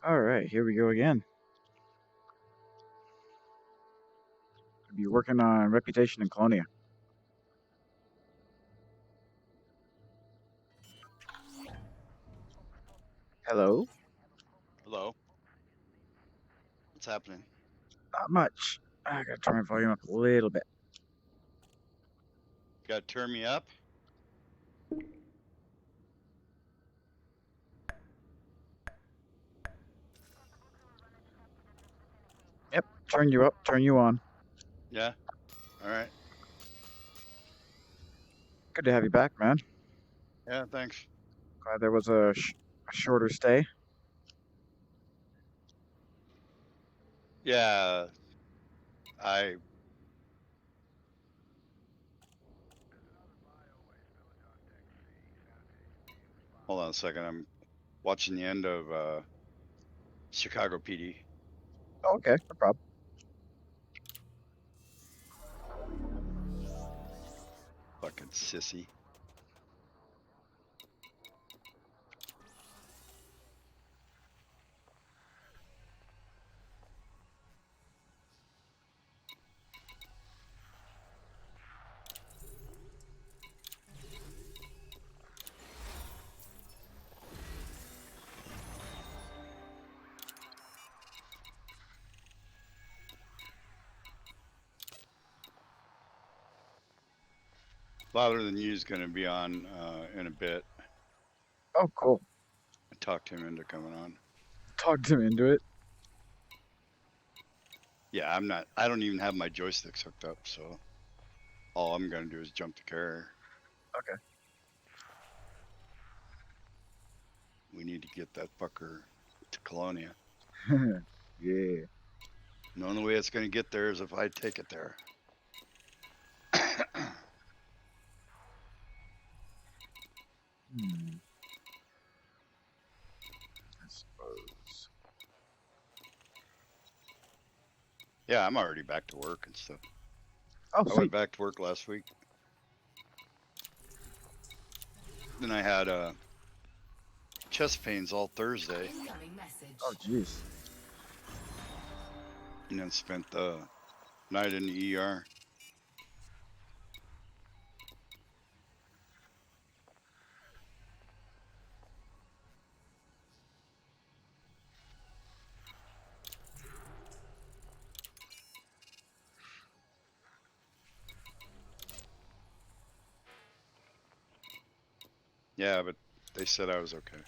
All right, here we go again. I'll be working on reputation in Colonia. Hello? Hello. What's happening? Not much. I gotta turn my volume up a little bit. You gotta turn me up? Yep, turn you up, turn you on. Yeah. All right. Good to have you back, man. Yeah, thanks. Glad there was a shorter stay. Yeah, I hold on a second. I'm watching the end of Chicago PD. Oh, okay, no problem. Fucking sissy. Louder Than You is going to be on in a bit. Oh, cool. I talked him into coming on. Talked him into it. Yeah, I'm not. I don't even have my joysticks hooked up, so all I'm going to do is jump the carrier. Okay. We need to get that fucker to Colonia. Yeah. The only way it's going to get there is if I take it there. Hmm. I suppose. Yeah, I'm already back to work and stuff. Oh, I went sweet. back to work last week. Then I had chest pains all Thursday, Incoming Oh, message. jeez. and then spent the night in the ER. Yeah, but they said I was okay.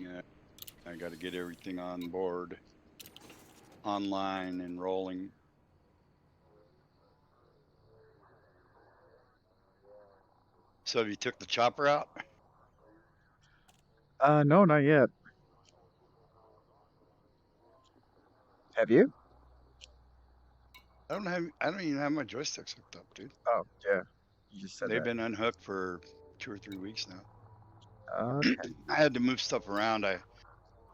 Yeah, I got to get everything on board, online and rolling. So have you took the chopper out? No, not yet. Have you? I don't even have my joysticks hooked up, dude. Oh, yeah. You just said They've that. been unhooked for 2 or 3 weeks now. Okay. I had to move stuff around. I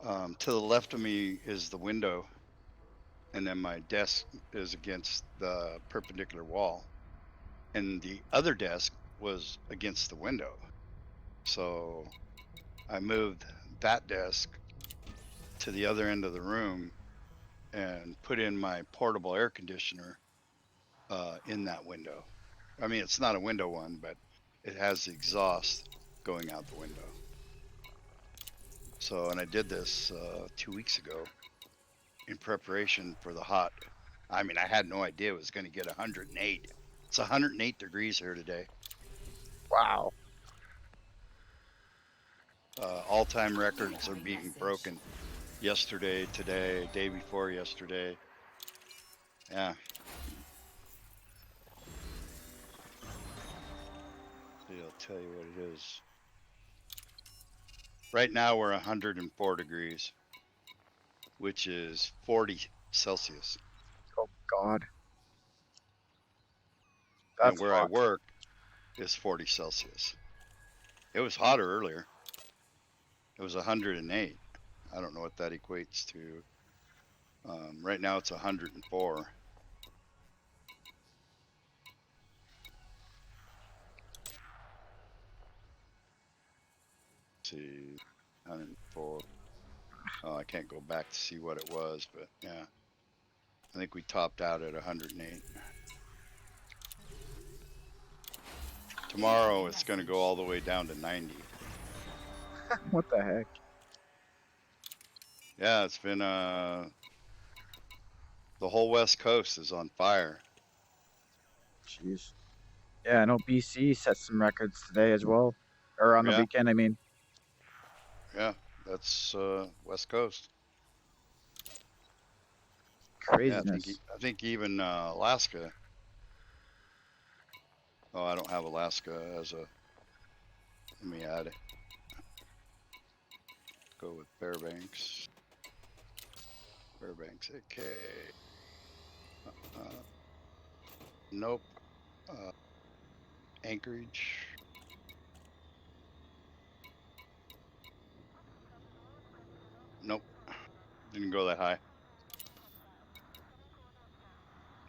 To the left of me is the window, and then my desk is against the perpendicular wall, and the other desk was against the window. So I moved that desk to the other end of the room and put in my portable air conditioner in that window. I mean, it's not a window one, but it has the exhaust going out the window. So, and I did this 2 weeks ago in preparation for the hot. I mean, I had no idea it was going to get 108. It's 108 degrees here today. Wow. All-time records are Incoming being message. broken yesterday, today, day before yesterday. Yeah. I'll tell you what it is. Right now we're 104 degrees, which is 40 Celsius. Oh God, And that's where I hot. work is 40 Celsius. It was hotter earlier. It was 108. I don't know what that equates to. Right now it's 104. Let's see, 104. Oh, I can't go back to see what it was, but yeah, I think we topped out at 108. Tomorrow it's going to go all the way down to 90. What the heck? Yeah, it's been the whole West Coast is on fire. Jeez. Yeah, I know BC set some records today as well, or on the Yeah, weekend. I mean, yeah, that's West Coast. Yeah, craziness. I think even Alaska. Oh, I don't have Alaska as a. Let me add it. Go with Fairbanks. Fairbanks, okay. Nope. Anchorage. Nope. Didn't go that high.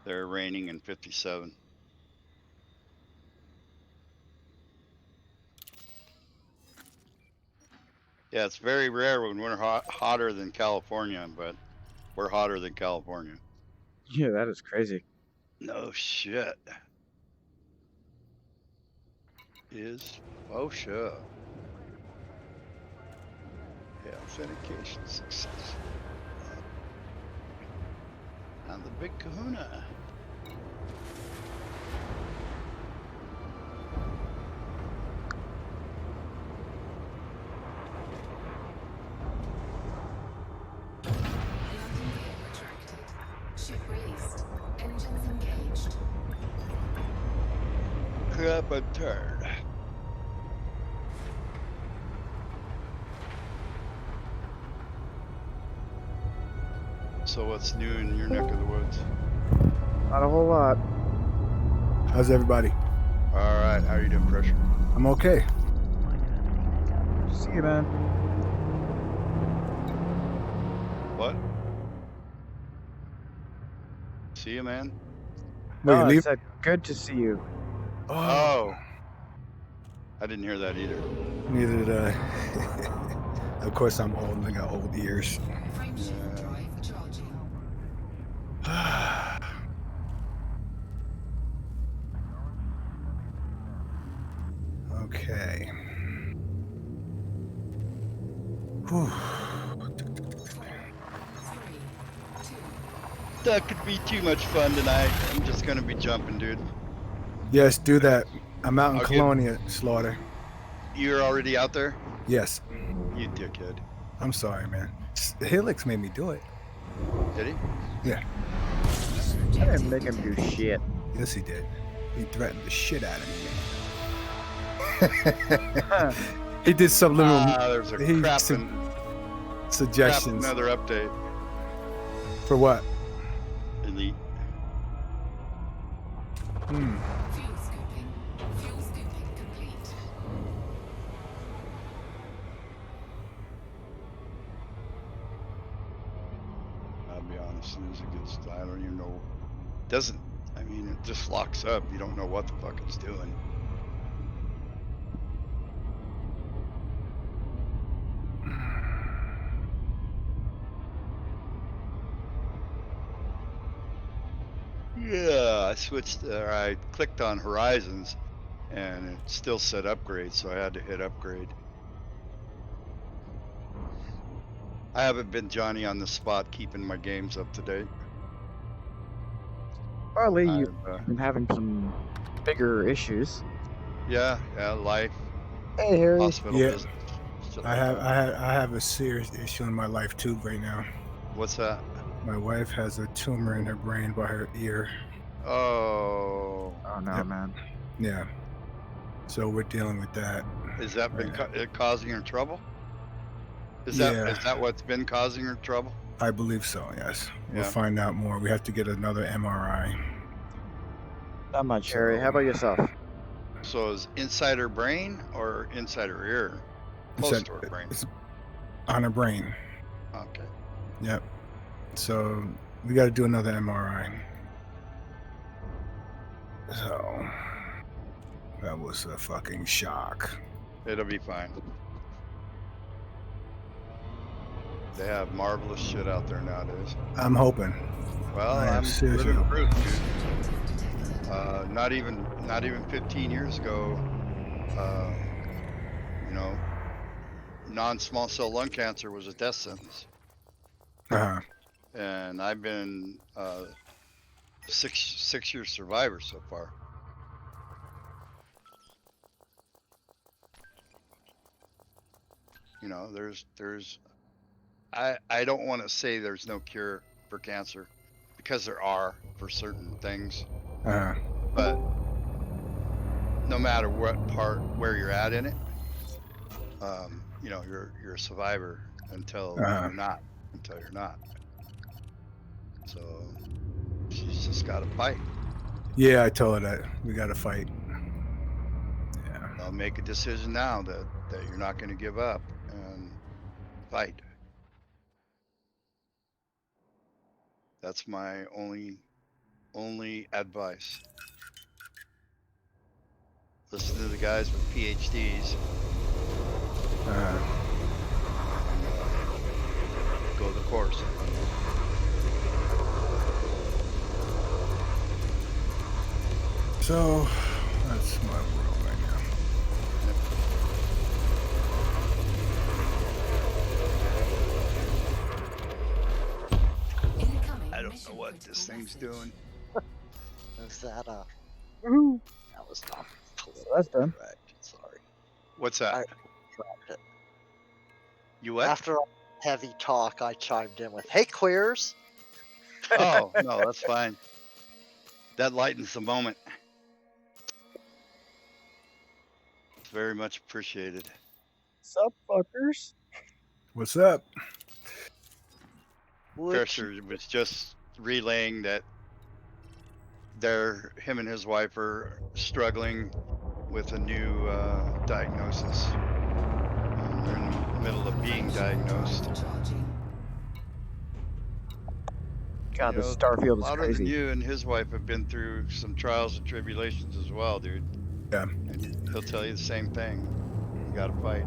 They're raining in 57. Yeah, it's very rare when we're hotter than California, but we're hotter than California. Yeah, that is crazy. No shit. Is OSHA. Yeah, authentication success. On the Big Kahuna. Ship released. Engines engaged. Crap a turd. So what's new in your neck of the woods? Not a whole lot. How's everybody? All right, how are you doing, Pressure? I'm okay. See you, man. What? See you, man. Wait, No, you I leave? said good to see you. Oh, I didn't hear that either. Neither did I. Of course, I'm old and I got old ears. Frameshift drive charging. Okay. Whew. 3, 2, That could be too much fun tonight. I'm just gonna be jumping, dude. Yes, do that. I'm out in I'll get- Colonia, Slaughter. You're already out there? Yes. You dickhead. I'm sorry, man. Helix made me do it. Did he? Yeah. I didn't make him do shit. Yes, he did. He threatened the shit out of Huh. me. He did subliminal There's a he crap su- and suggestions. another update. For what? Elite. Hmm. fuel scooping. Fuel scooping complete. I'll be honest, as soon as it gets, I don't even know. Doesn't, I mean, it just locks up. You don't know what the fuck it's doing. Yeah, I switched, or I clicked on Horizons and it still said upgrade, so I had to hit upgrade. I haven't been Johnny on the spot keeping my games up to date. Probably you've I've, been having some bigger issues. yeah, life, Hey, Harry. hospital Yeah. business, shit I like have that. I have a serious issue in my life too right now. What's that? My wife has a tumor in her brain by her ear. Oh, Oh no, Yep. man. Yeah. So we're dealing with that. Is that been causing her trouble? Is Yeah. that what's been causing her trouble? I believe so, yes. We'll Yeah. find out more. We have to get another MRI. Not much, Harry. How about yourself? So is inside her brain or inside her ear? Close to her brain. It's on her brain. Okay. Yep. So we got to do another MRI. So that was a fucking shock. It'll be fine. They have marvelous shit out there nowadays. I'm hoping. Well, I am I'm seriously living hoping. proof, dude. Not even 15 years ago, you know, non-small cell lung cancer was a death sentence. Uh-huh. And I've been 6 year survivor so far. You know, I don't want to say there's no cure for cancer, because there are for certain things, Uh-huh. but no matter where you're at in it, you know, you're a survivor until you're not. So she's just got to fight. Yeah, I told her that we got to fight. Yeah. I'll make a decision now that you're not going to give up and fight. That's my only advice. Listen to the guys with PhDs. Go the course. So that's my world right now. Incoming I don't mission know what critical this thing's message. doing. Is that Woohoo! that was not That's done. correct. Sorry. What's that? I dropped it. You what? After all heavy talk, I chimed in with, "Hey, queers." Oh, no, that's fine. That lightens the moment. It's very much appreciated. Sup, fuckers? What's up? Fisher was just relaying that him and his wife are struggling with a new diagnosis. They're in the middle of being diagnosed. Charging. God, You this know, Starfield is louder than crazy. you and his wife have been through some trials and tribulations as well, dude. Yeah. And he'll tell you the same thing. You gotta fight.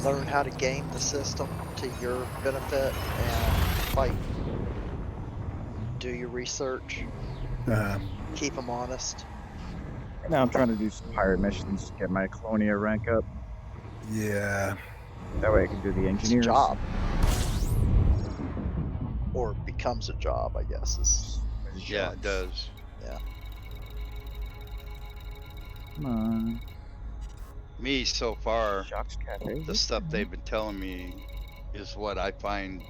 Learn how to game the system to your benefit and fight. Do your research. Keep them honest. Now I'm trying to do some pirate missions, get my Colonia rank up. Yeah. That way I can do the It's a engineers. job. Or becomes a job, I guess. Yeah, it does. Yeah. Come on. Me, so far, Shock's Cafe. the stuff they've been telling me is what I find,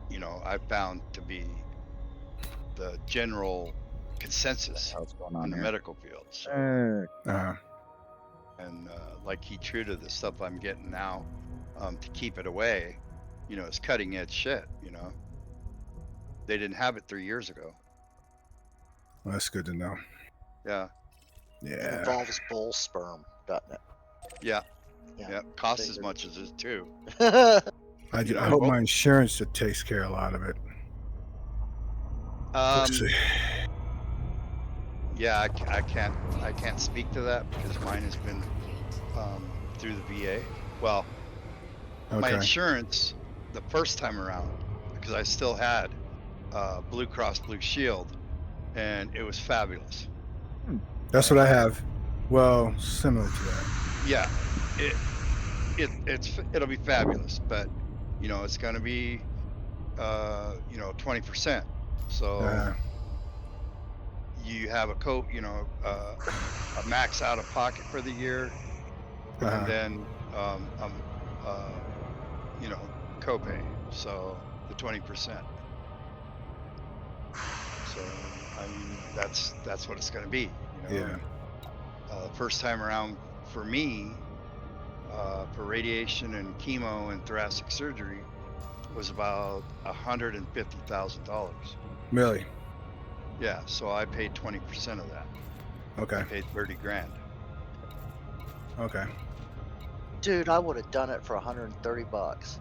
you know, I found to be the general consensus What's going in on the here? medical field. So, Uh-huh. and like he true to the stuff I'm getting now, to keep it away, you know, it's cutting edge shit, you know. They didn't have it 3 years ago. Well, that's good to know. Yeah. It Yeah. involves bull sperm, doesn't it? Yeah. Yeah. Yeah. Costs as much as it too. I You know, hope well- my insurance that takes care of a lot of it. Let's see. Yeah, I can't speak to that because mine has been through the VA. Well, my Okay. insurance the first time around, because I still had Blue Cross Blue Shield, and it was fabulous. That's what I have. Well, similar to that. Yeah, it'll be fabulous, but you know it's going to be you know 20%. So you have a a max out of pocket for the year, and then you know, copay. So the 20%. So I mean that's what it's going to be. You You know, Yeah. first time around for me, for radiation and chemo and thoracic surgery, was about $150,000. Really? Yeah, so I paid 20% of that. I Okay. paid 30 grand. Okay. Dude, I would have done it for $130.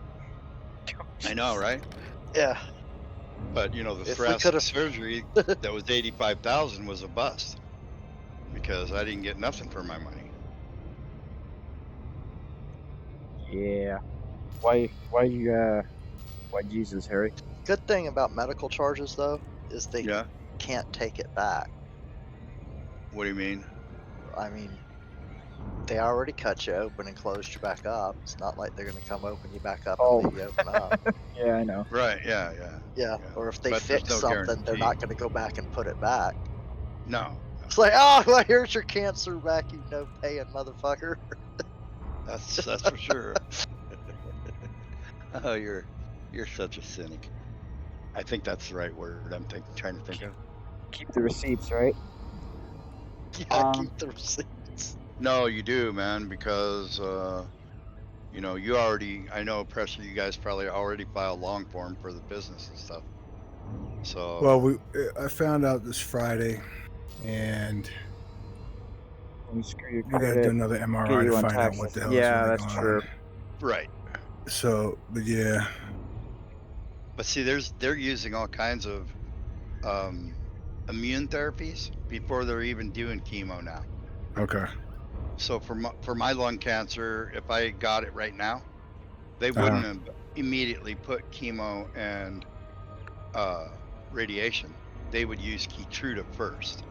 I know, right? Yeah. But you know, the If we could thoracic have. surgery that was 85,000 was a bust because I didn't get nothing for my money. Yeah. Why Jesus, Harry? Good thing about medical charges, though, is they Yeah. can't take it back. What do you mean? I mean, they already cut you open and closed you back up. It's not like they're going to come open you back up and Oh, leave you open up. yeah, I know. Right. Yeah. Yeah. Yeah. Yeah. Or if they But there's fix no something, they're guarantee. not going to go back and put it back. No. It's like, oh, well, here's your cancer back, you no paying motherfucker. That's for sure. Oh, you're such a cynic. I think that's the right word. I'm trying to think of. Keep the receipts, right? Yeah, keep the receipts. No, you do, man, because you know, I know, Pressure, you guys probably already filed long form for the business and stuff. So Well, I found out this Friday, and When you screw your we got to do credit, another get MRI to you on find out tax. what the hell is Yeah, really that's going true. on. right. So, but yeah. But see, they're using all kinds of immune therapies before they're even doing chemo now. Okay. So for my lung cancer, if I got it right now, they wouldn't have immediately put chemo and radiation. They would use Keytruda first.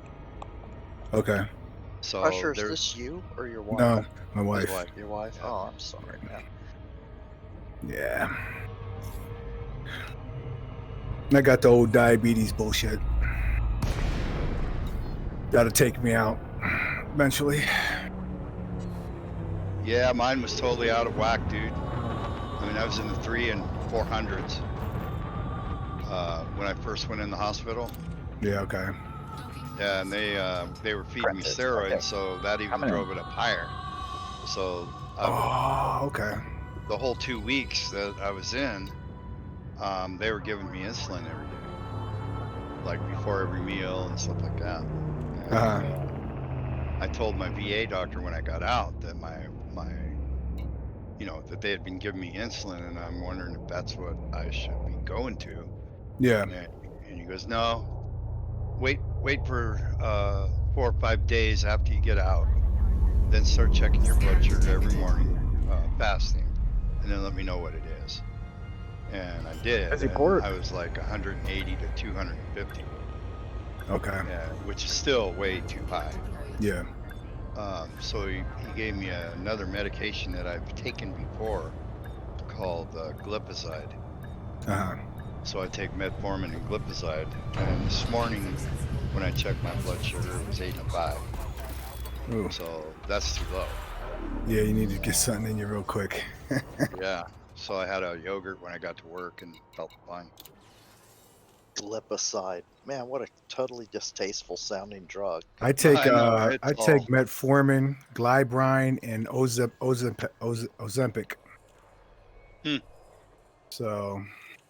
Okay. So Pressure, is they're this you or your wife? No, my his wife. wife. Your wife? Yeah. Oh, I'm sorry, man. Yeah. And I got the old diabetes bullshit. That'll take me out eventually. Yeah, mine was totally out of whack, dude. I mean, I was in the 300s and 400s when I first went in the hospital. Yeah. Okay. Yeah, and they were feeding me Press it. steroids, Okay. so that even Coming in. drove it up higher. So Okay. the whole 2 weeks that I was in, they were giving me insulin every day, like before every meal and stuff like that. And, I told my VA doctor when I got out that that they had been giving me insulin, and I'm wondering if that's what I should be going to. Yeah. And he goes, no, wait for 4 or 5 days after you get out, then start checking your blood sugar every morning, fasting, and then let me know what it is. And I did, Busy and port. I was like 180 to 250. Okay. Yeah, which is still way too high. Yeah. So he gave me another medication that I've taken before called glipizide. So I take metformin and glipizide, and this morning when I checked my blood sugar, it was 85. Ooh. So that's too low. Yeah, you need to get something in you real quick. Yeah. So I had a yogurt when I got to work and felt fine. Glipizide. Man, what a totally distasteful sounding drug. I take I know, I it's take all metformin, glybrine, and Ozempic. Hmm. So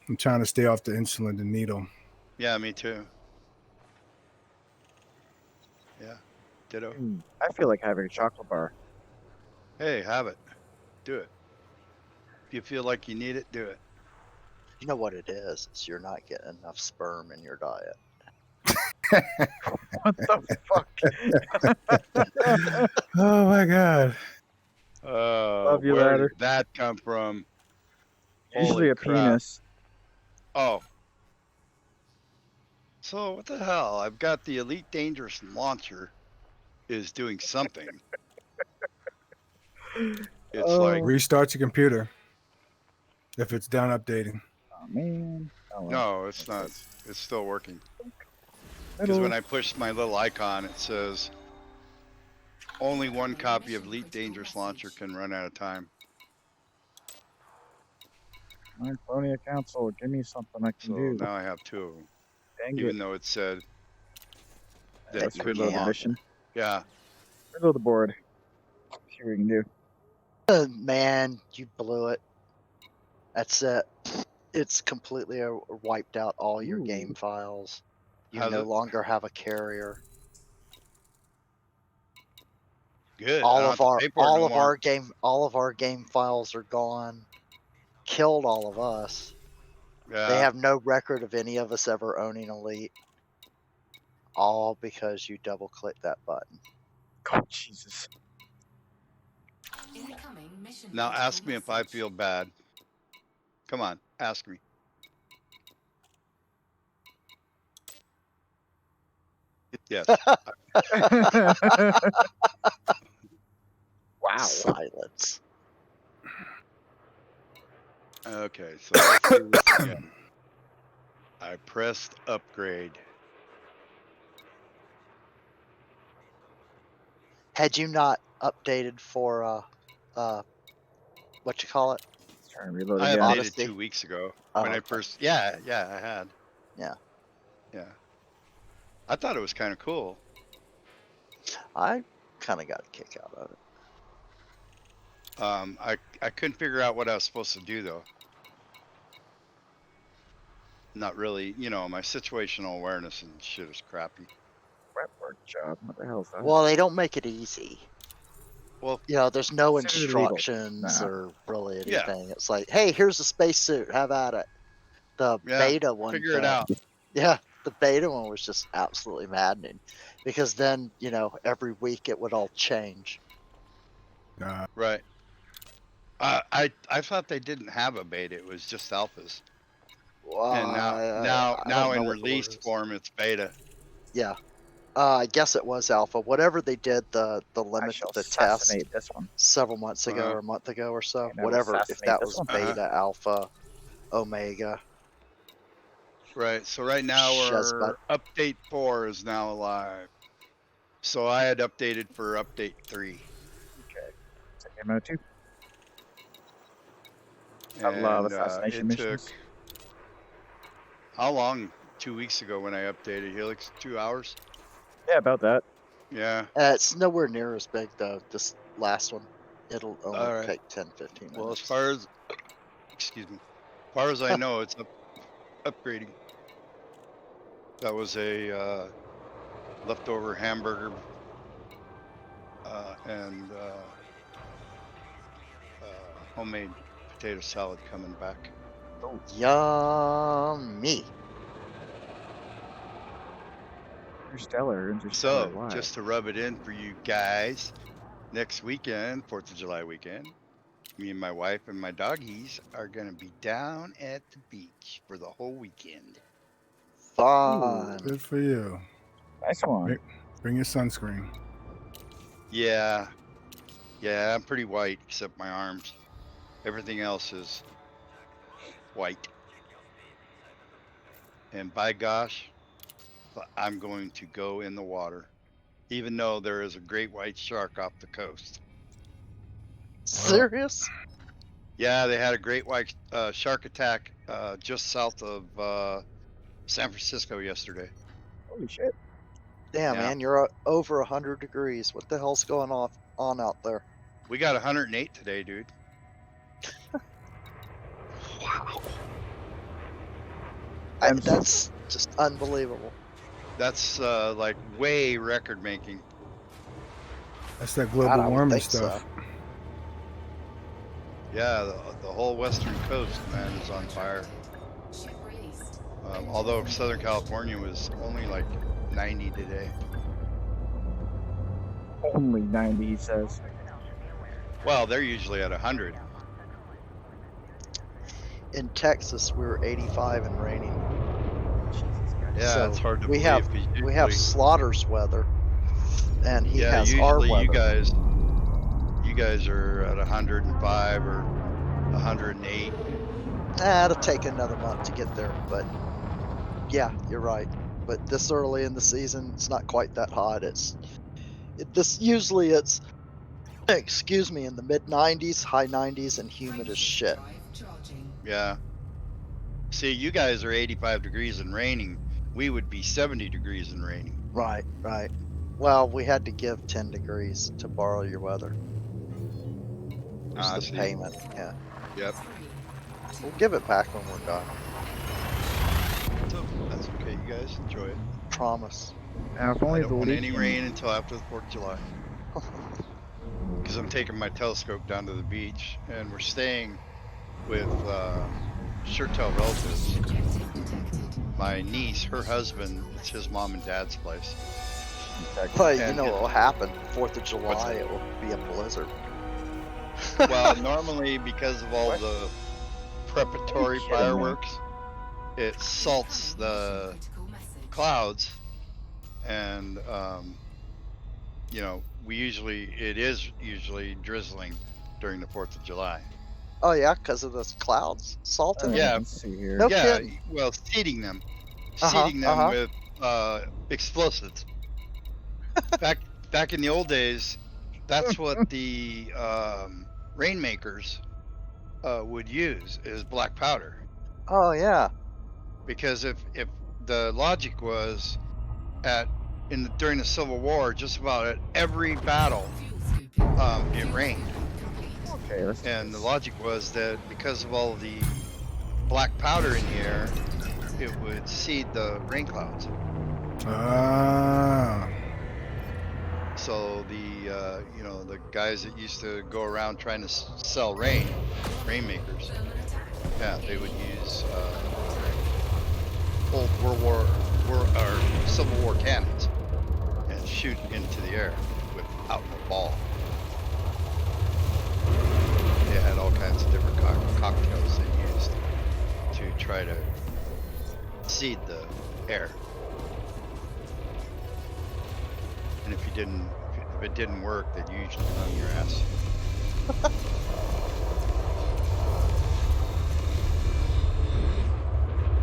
I'm trying to stay off the insulin, the needle. Yeah, me too. Yeah, ditto. I feel like having a chocolate bar. Hey, have it. Do it. If you feel like you need it, do it. You know what it is? It's you're not getting enough sperm in your diet. What the fuck? Oh my god. Love you, Where ladder. did that come from? Usually Holy a crap. penis. Oh. So what the hell? I've got the Elite Dangerous launcher is doing something. It's like, Restart your computer if it's done updating. Oh man. Oh, well. no, it's not. It's still working. Because when I push my little icon, it says only one copy of Elite Dangerous launcher can run at a time. My Colonia Council, give me something I can So do. now I have 2 of them. Dang Even it. though it said Let's you reload the can't. mission. Yeah. Middle of the board. See what we can do. Man, you blew it. That's it. It's completely wiped out all your game Ooh. files. You Has no it? longer have a carrier. Good. I don't have to pay for it no more. All of our game files are gone. Killed all of us. They Yeah. have no record of any of us ever owning Elite. All because you double click that button. Oh, Jesus. Incoming mission Now critical ask me if I message. feel bad. Come on, ask me. Yes. Wow. Silence. Okay, so let's do this again. I pressed upgrade. Had you not updated for what you call it? Trying to reload I again. updated Odyssey? 2 weeks ago Oh, when I okay. first. Yeah, I had. Yeah. Yeah. I thought it was kind of cool. I kind of got a kick out of it. I couldn't figure out what I was supposed to do though. Not really, my situational awareness and shit is crappy. Prep work job. What the hell is that? Well, they don't make it easy. Well, There's no Considered illegal. instructions Nah. or really Yeah. anything. It's like, hey, here's a spacesuit. Have at it. The yeah, beta one. figure it out. Yeah, the beta one was just absolutely maddening because then, every week it would all change. Right. I thought they didn't have a beta. It was just alphas. And I now don't know in what the word release is. form, it's beta. Yeah. I guess it was alpha. Whatever they did, the I limit shall of the test assassinate this one. several months ago Uh-huh. or a month ago or so. And I will Whatever, if assassinate that this was one. beta, alpha, omega. Right. So right now we're update 4 is now alive. So I had updated for update 3. Okay. Second mode 2. I And love assassination it missions. took how long? 2 weeks ago when I updated Helix, 2 hours. Yeah, about that. Yeah. It's nowhere near as big though. This last one, it'll only All right. take 10, 15 minutes. Well, as far as I know, it's upgrading. That was a leftover hamburger and homemade potato salad coming back. Oh, Yummy. Interstellar. So, Why? just to rub it in for you guys, next weekend, 4th of July weekend, me and my wife and my doggies are going to be down at the beach for the whole weekend. Fun. Good for you. Nice one. Bring your sunscreen. Yeah. Yeah, I'm pretty white except my arms. Everything else is white. And by gosh, I'm going to go in the water, even though there is a great white shark off the coast. Serious? Yeah, they had a great white shark attack just south of San Francisco yesterday. Holy shit. Damn, Yeah. man, you're over 100 degrees. What the hell's going on out there? We got 108 today, dude. Wow. I'm That's just unbelievable. That's like way record making. That's that God, global I would warming think stuff. so. Yeah, the whole western coast, man, is on fire. Ship released. Although Southern California was only like 90 today. only 90, he says. Well, they're usually at 100. In Texas, we were 85 and raining. Yeah, So it's hard to we believe. have 'cause we have usually- Slaughter's weather, and he yeah, has our usually weather. you guys are at 105 or 108. It'll take another month to get there, but yeah, you're right. But this early in the season, it's not quite that hot. Usually it's excuse me, in the mid 90s, high 90s, and humid as shit. Drive charging. Yeah. See, you guys are 85 degrees and raining. We would be 70 degrees and raining. Right, right. Well, we had to give 10 degrees to borrow your weather. It's the See. payment. Yeah. Yep. We'll give it back when we're done. So that's okay. You guys enjoy it. Promise. Now, if I only don't the want any leaking. rain until after the 4th of July. Because I'm taking my telescope down to the beach, and we're staying with Shirtel relatives. Objective detected. My niece, her husband, it's his mom and dad's place. But you And know it- what will happen? 4th of What's July, that? it will be a blizzard. Well, normally because of all the preparatory kidding me? fireworks, it salts the Critical message. clouds, and you know, it is usually drizzling during the 4th of July. Oh yeah, because of those clouds salting. Alright, Yeah. let's see here. No Yeah, kidding. well, seeding them Uh-huh. with explosives. Back in the old days, that's what the rainmakers would use is black powder, Oh yeah. because if the logic was during the Civil War, just about at every battle, Fuel scooping. it rained, Complete. Okay, let's do and the this. logic was that because of all the black powder in the air, it would seed the rain clouds. Ah. So the you know, the guys that used to go around trying to sell rainmakers, yeah, they would use old or Civil War cannons and shoot into the air out in a ball. They had all kinds of different cocktails they used to try to seed the air. And if it didn't work, they'd usually hung your ass.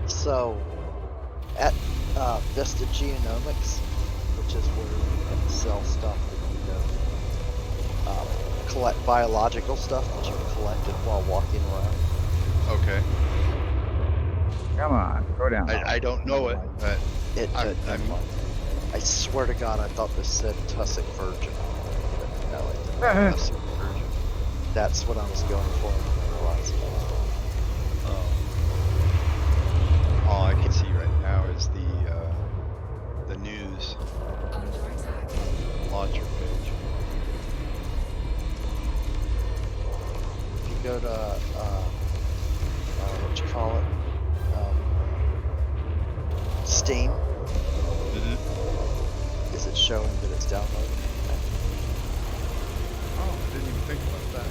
So, at Vista Genomics, which is where you can sell stuff that you know, collect biological stuff that you collected while walking around. Okay. Come on, go down. I don't know it, but I'm I swear to God, I thought this said Tussock Virgin. But no, it didn't. Tussock Virgin. That's what I was going for. All I can see right now is the news Under attack. launcher page. If you go to what you call it, Steam, is it showing that it's downloaded? Oh, I didn't even think about that.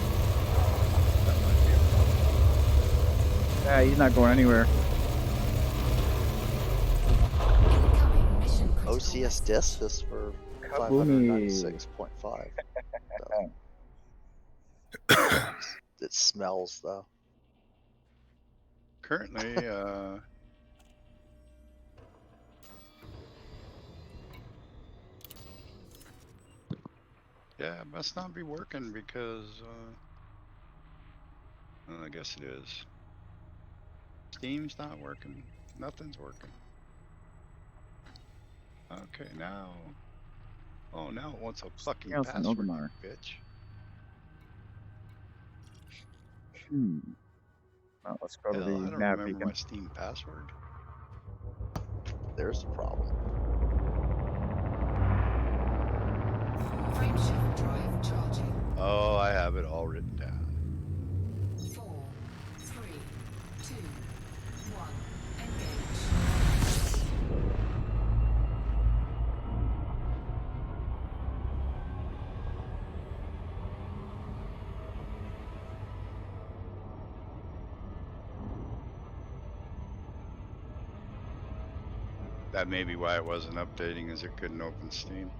That might be a problem. Yeah, he's not going anywhere. Incoming mission critical OCS message. disk is for Kaboomy. 596.5. It smells though. Currently, yeah, it must not be working because, well, I guess it is. Steam's not working. Nothing's working. Okay, now. Oh, now it wants a fucking Else in password, Ogamar. you bitch. Well, let's go to Hell, the I don't nav remember beacon. my Steam password. There's a problem. Frameshift drive charging. Oh, I have it all written down. 4, 3, 2, 1. Engage. That may be why it wasn't updating, is it couldn't open Steam.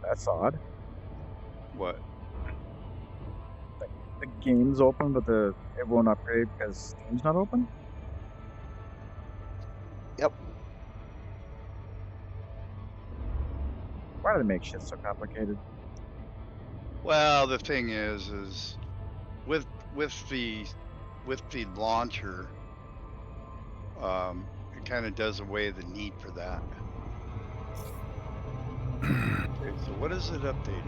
That's odd. What? The game's open, but it won't upgrade because Steam's not open? Yep. Why do they make shit so complicated? Well, the thing is with the with the launcher, it kind of does away the need for that. Okay, so what is it updating?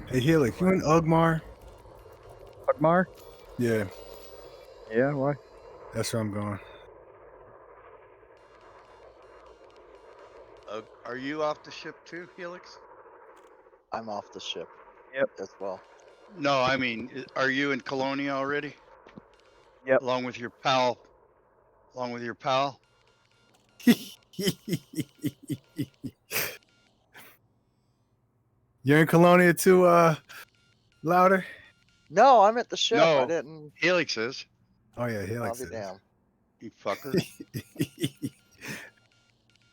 Hey, Helix, you in Ugmar? Ugmar? Yeah, Yeah, why? that's where I'm going. Are you off the ship too, Helix? I'm off the ship. Yep. As well. No, I mean, are you in Colonia already? Yep. Along with your pal? Along with your pal? You're in Colonia too, Louder? No, I'm at the ship. I No, didn't. Helix is. Oh yeah, I'll Helix be is. damned. You fucker.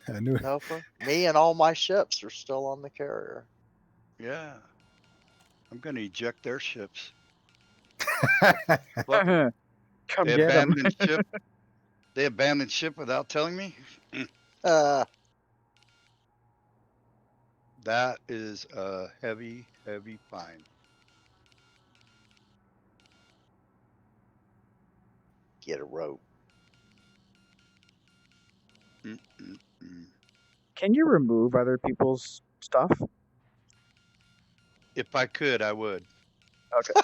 I knew it. No, me and all my ships are still on the carrier. Yeah. I'm gonna eject their ships. Come They get him. abandoned ship. They abandoned ship without telling me. That is a heavy, heavy fine. Get a rope. Mm-mm-mm. Can you remove other people's stuff? If I could, I would. Okay.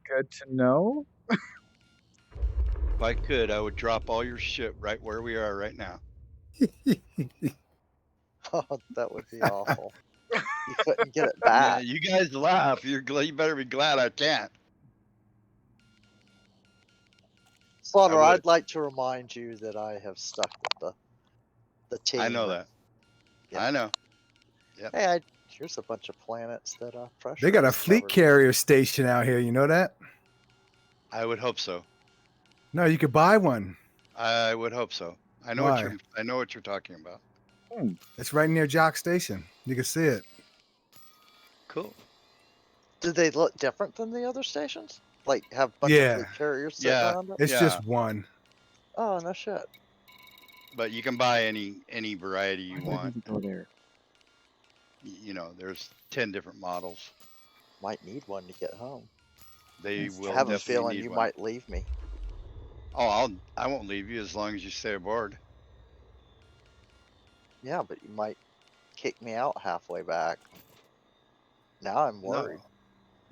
Good to know. If I could, I would drop all your shit right where we are right now. Oh, that would be awful. You couldn't get it Yeah, back. you guys laugh. You better be glad I can't. Slaughter, would. I'd like to remind you that I have stuck with the team. I know that. Yeah. I know. Hey, here's a bunch of planets that pressure. They got a fleet carrier station out here. You know that? I would hope so. No, you could buy one. I would hope so. I know Why? what you're talking about. It's right near Jock Station. You can see it. Cool. Do they look different than the other stations? Like have a bunch of fleet carriers sitting Yeah. around it? It's just one. Oh, no shit. But you can buy any variety you Why do I need want. to go there? You know, there's 10 different models. Might need one to get home. They will I have a definitely feeling need you one. might leave me. Oh, I won't leave you as long as you stay aboard. Yeah, but you might kick me out halfway back. Now I'm worried.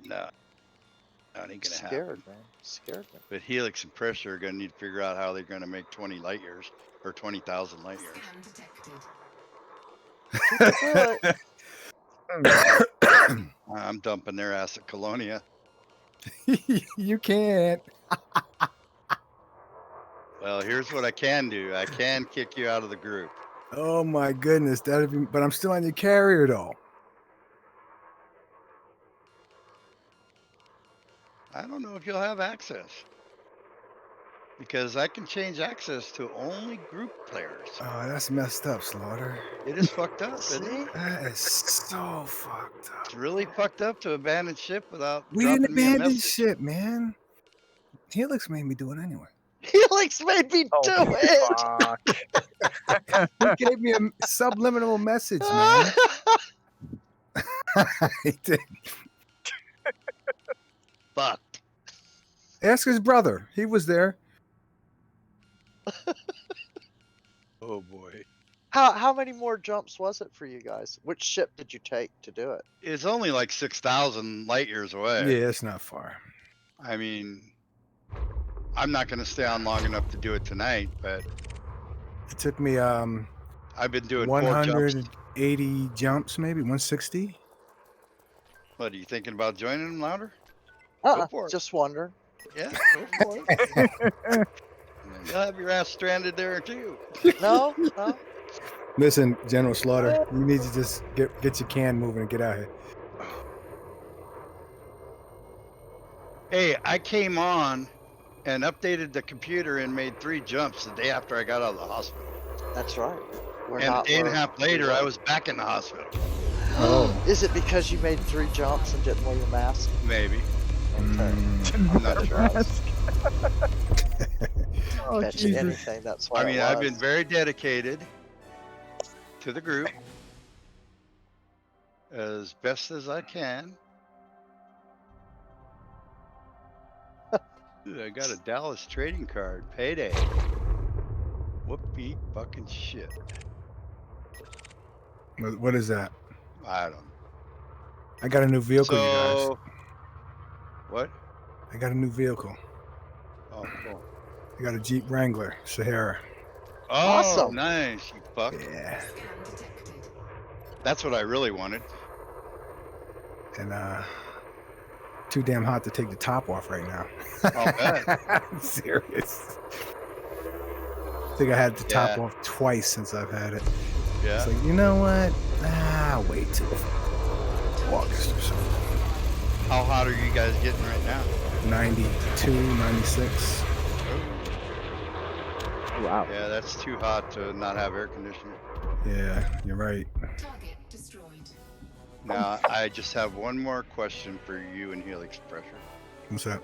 No. That ain't gonna Scared, happen. man. Scared me. But Helix and Pressure are gonna need to figure out how they're gonna make 20 light years or 20,000 light years. Scan detected. I'm dumping their ass at Colonia. You can't. Well, here's what I can do. I can kick you out of the group. Oh my goodness, that'd be. But I'm still on your carrier though. I don't know if you'll have access. Because I can change access to only group players. Oh, that's messed up, Slaughter. It is fucked up, isn't See? it? That is so fucked up. It's really fucked up to abandon ship without We didn't dropping me a abandon message. shit, man. Helix made me do it anyway. Helix made me do it. Fuck. He gave me a subliminal message, man. He did. Fucked. Ask his brother. He was there. Oh boy. How many more jumps was it for you guys? Which ship did you take to do it? It's only like 6,000 light years away. Yeah, it's not far. I mean, I'm not going to stay on long enough to do it tonight, but It took me I've been doing 4 jumps. 180 jumps, maybe 160. What, are you thinking about joining them, Louder? for it. Just wondering. Yeah, go for it. And you'll have your ass stranded there too. No? Listen, General Slaughter, you need to just get your can moving and get out here. Hey, I came on and updated the computer and made 3 jumps the day after I got out of the hospital. That's right. And a day and a half later, I was back in the hospital. Oh. Is it because you made 3 jumps and didn't wear your mask? Maybe. Okay. I'm not sure. Oh, Bet you Jesus. anything that's what I mean, it I've was. been very dedicated to the group as best as I can. Dude, I got a Dallas trading card. Payday. Whoopee fucking shit. What is that? I don't know. I got a new vehicle, you guys. So, what? I got a new vehicle. Oh, cool. I got a Jeep Wrangler Sahara. Oh, Awesome. nice, you fuck. Yeah. Scan detected. That's what I really wanted. And too damn hot to take the top off right now. I'll bet. I'm serious. I think I had the top Yeah. off twice since I've had it. Yeah. It's like, you know what? I'll wait till August or so. How hot are you guys getting right now? 92, 96. Oh, wow. Yeah, that's too hot to not have air conditioning. Yeah, you're right. Target destroyed. Now, I just have one more question for you and Helix Pressure. What's that?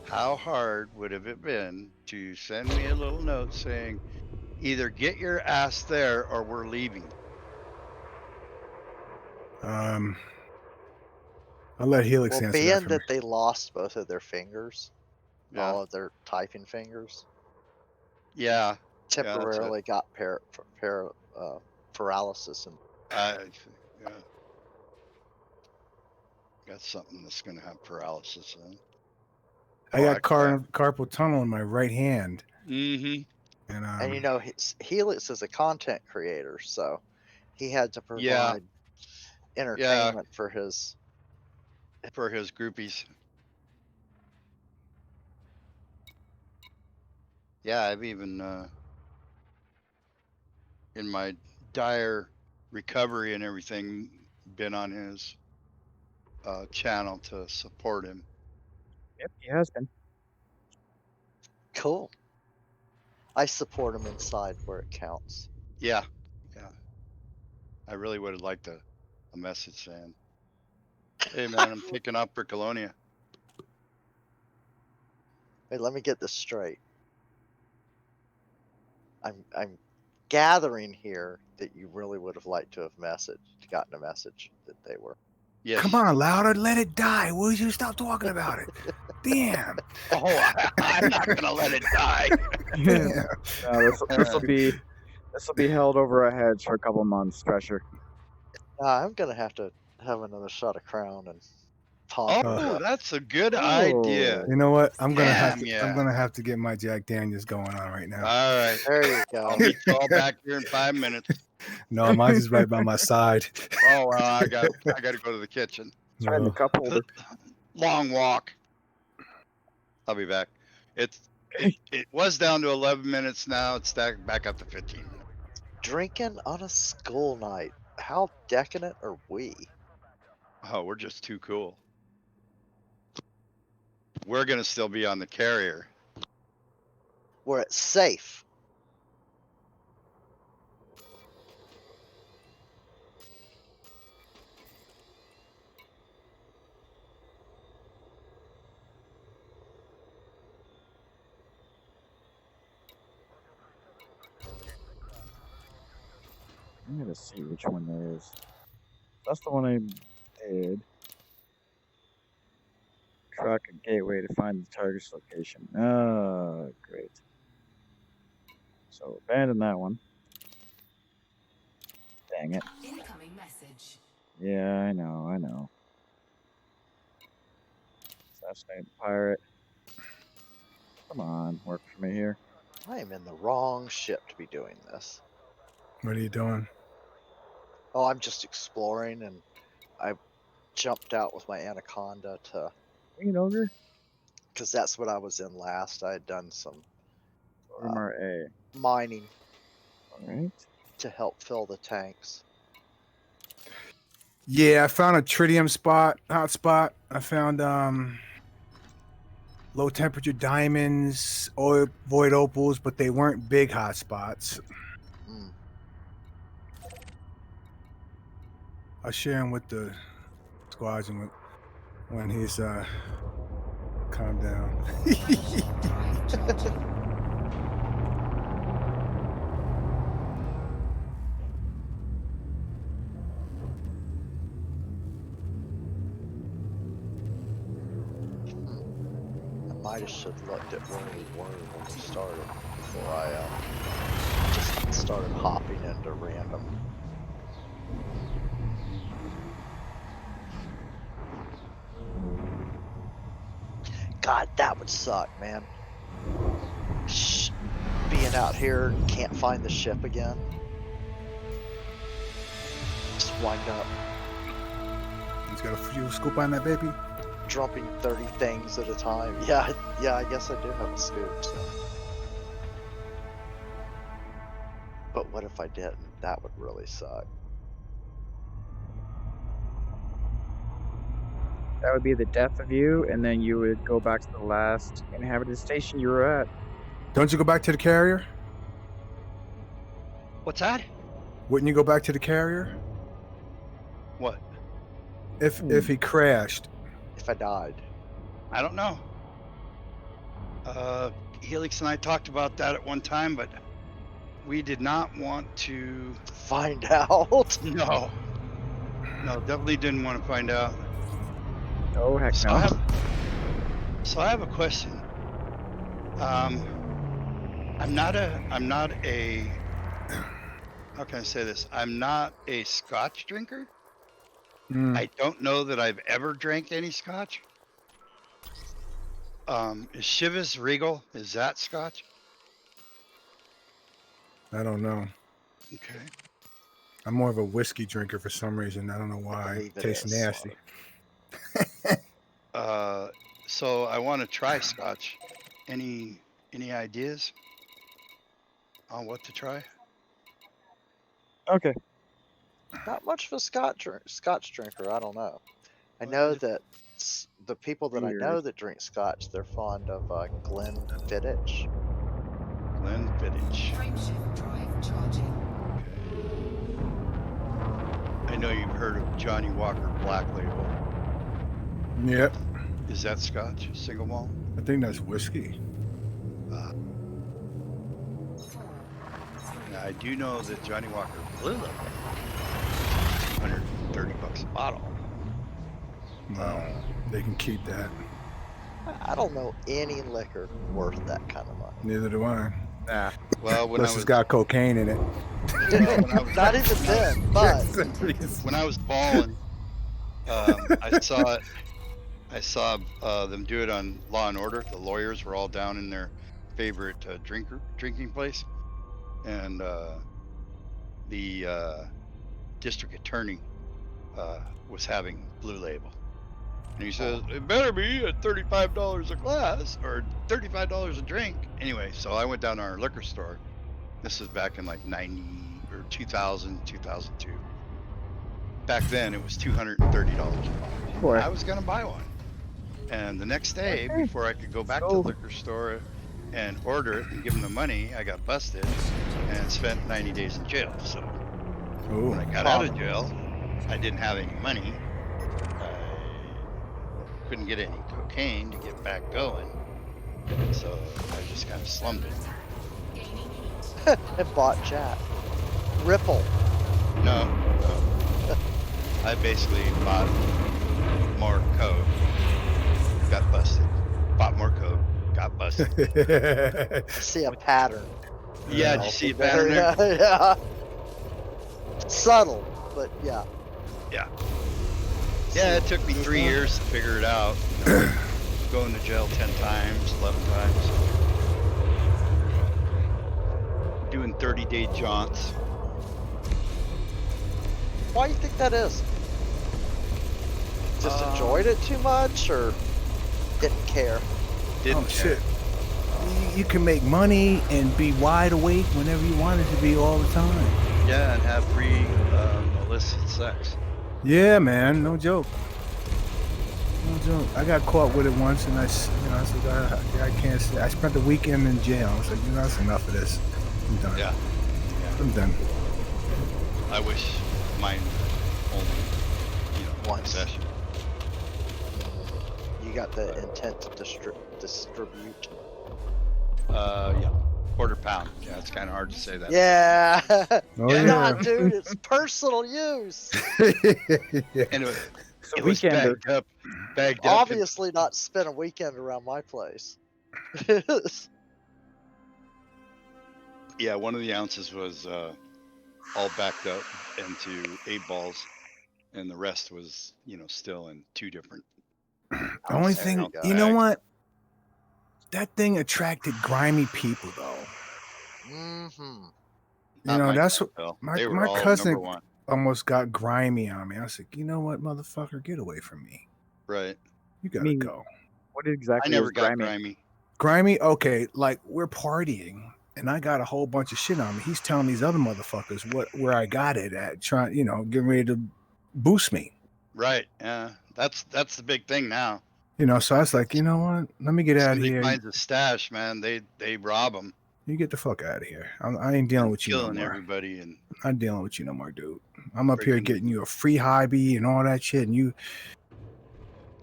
How hard would have it been to send me a little note saying, either get your ass there or we're leaving? I'll let Helix Well, answer that being for me. that they lost both of their fingers, Yeah. all of their typing fingers, Yeah. temporarily got paralysis. And Yeah. Got something that's going to have paralysis in. I got carpal tunnel in my right hand. Mm-hmm. and you know, Helix is a content creator, so he had to provide Yeah. entertainment for his. For his groupies. Yeah, I've even in my dire recovery and everything been on his channel to support him. Yep, he has been. Cool. I support him inside where it counts. Yeah. I really would have liked a message saying, "Hey man, I'm taking off for Colonia." Wait, let me get this straight. I'm gathering here that you really would have liked to have gotten a message that they were. Yes. Come on, louder, let it die. Will you stop talking about it? Damn. Oh, I'm not gonna let it die. Damn. This will be held over our heads for a couple months, Pressure. I'm gonna have to have another shot of Crown and ponder. Oh, that's a good idea. You know what? I'm gonna have Damn, to. yeah. I'm gonna have to get my Jack Daniels going on right now. All right. There you go. I'll meet you all back here in 5 minutes. No, mine's is right by my side. Oh well, I got to go to the kitchen. Trying the No. cup holder. Long walk. I'll be back. It was down to 11 minutes now. It's back up to 15 minutes. Drinking on a school night. How decadent are we? Oh, we're just too cool. We're gonna still be on the carrier. Where it's safe. I'm gonna see which one that is. That's the one I did. Track a gateway to find the target's location. Oh, great. So abandon that one. Dang it. Incoming message. Yeah, I know. Assassinate the pirate. Come on, work for me here. I am in the wrong ship to be doing this. What are you doing? Oh, I'm just exploring, and I jumped out with my anaconda to, Green Ogre? because that's what I was in last. I had done some Ormar A. mining Alright. to help fill the tanks. Yeah, I found a tritium hot spot. I found low temperature diamonds, void opals, but they weren't big hot spots. Mm. I'll share them with the squadron when he's calmed down. Drive charging. might have should looked at where we were when we started before I just started hopping into random. God, that would suck, man. Being out here and can't find the ship again. Just wind up He's got a fuel scoop on that baby. dropping 30 things at a time. Yeah, I guess I do have a scoop, so. But what if I didn't? That would really suck. That would be the death of you, and then you would go back to the last inhabited station you were at. Don't you go back to the carrier? What's that? Wouldn't you go back to the carrier What? if he crashed? If I died. I don't know. Helix and I talked about that at one time, but we did not want to. Find out. No, definitely didn't want to find out. Oh, heck So no. I have a question. I'm not a. How can I say this? I'm not a Scotch drinker. Mm, I don't know that I've ever drank any Scotch. Is Chivas Regal? Is that Scotch? I don't know. Okay. I'm more of a whiskey drinker for some reason. I don't know why. believe It it tastes is, nasty. So I want to try Scotch. Any ideas on what to try? Okay. Not much of a Scotch drinker. I don't know. I Well, know if- that the people that I know Beers. that drink Scotch, they're fond of Glenfiddich. Glenfiddich. Frameshift drive charging. I know you've heard of Johnny Walker Black Label. Yep. Is that Scotch? Single malt? I think that's whiskey. 4, 3, Now, I do know that Johnny Walker Blue Label is $230 a bottle. Wow. They can keep that. I don't know any liquor worth that kind of money. Neither do I. Nah. Well, when I Unless was it's got cocaine in it. Not even then, but when I was balling, I saw them do it on Law and Order. The lawyers were all down in their favorite drinking place, and the district attorney was having Blue Label, and he says it better be at $35 a glass or $35 a drink. Anyway, so I went down to our liquor store. This was back in like 90 or 2000, 2002. Back then, it was $230 a bottle. Boy. I was gonna buy one, and the next day, Okay. before I could go back to the liquor store and order it and give them the money, I got busted and spent 90 days in jail. So when I Ooh. got out of jail, I didn't have any money. I couldn't get any cocaine to get back going, so I just kind of slummed it. gaining heat. and bought Jack. Ripple. No. I basically bought more coke, got busted. Bought more coke, got busted. I see a pattern. Yeah, did you see a pattern there? Yeah, yeah. Subtle, but yeah. Yeah. Yeah, it took me 3 years to figure it out. You know, going to jail 10 times, 11 times. Doing 30-day jaunts. Why do you think that is? Just enjoyed it too much, or didn't care? Didn't Oh care. shit. You can make money and be wide awake whenever you want it to be all the time. Yeah, and have free illicit sex. Yeah, man, no joke. No joke. I got caught with it once, and I said, I can't stay. I spent the weekend in jail. I was like, that's enough of this. I'm done. Yeah. I'm done. I wish mine only, Once. possession. You got the intent to distribute. Yeah. Quarter pound. Yeah, it's kind of hard to say that. Yeah. Oh Yeah. Nah, dude, it's personal use. yeah. Anyway, a It was weekender. bagged up. Obviously, not spend a weekend around my place. Yeah, one of the ounces was all backed up into 8 balls, and the rest was, still in 2 different The only There thing, you go. you know bags. what? That thing attracted grimy people, though. Mm-hmm. You Not know, my that's what clientele. my They were my all number cousin one. almost got grimy on me. I was like, you know what, motherfucker, get away from me. Right. You I gotta mean, go. what I exactly never was got grimy? grimy. Grimy, okay, like we're partying and I got a whole bunch of shit on me. He's telling these other motherfuckers where I got it at, trying, getting ready to boost me. Right. Yeah. That's the big thing now. So I was like, you know what? Let me get out of Somebody here. finds a stash, man. They rob them. You get the fuck out of here. I ain't dealing with you no Killing more. everybody and I'm not dealing with you no more, dude. I'm up here breaking. getting you a free hobby and all that shit, and you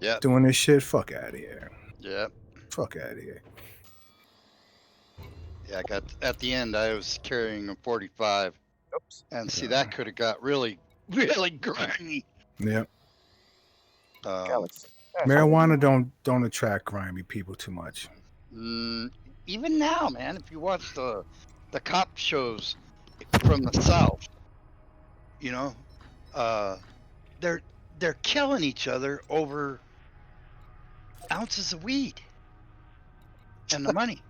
Yep. doing this shit. Fuck out of here. Yep. Fuck out of here. Yeah. I got at the end. I was carrying a 45, Oops. and see Yeah. that could have got really, really grimy. Yep. Alex. Marijuana don't attract grimy people too much. Even now, man, if you watch the cop shows from the South, you know, uh, they're killing each other over ounces of weed and the money.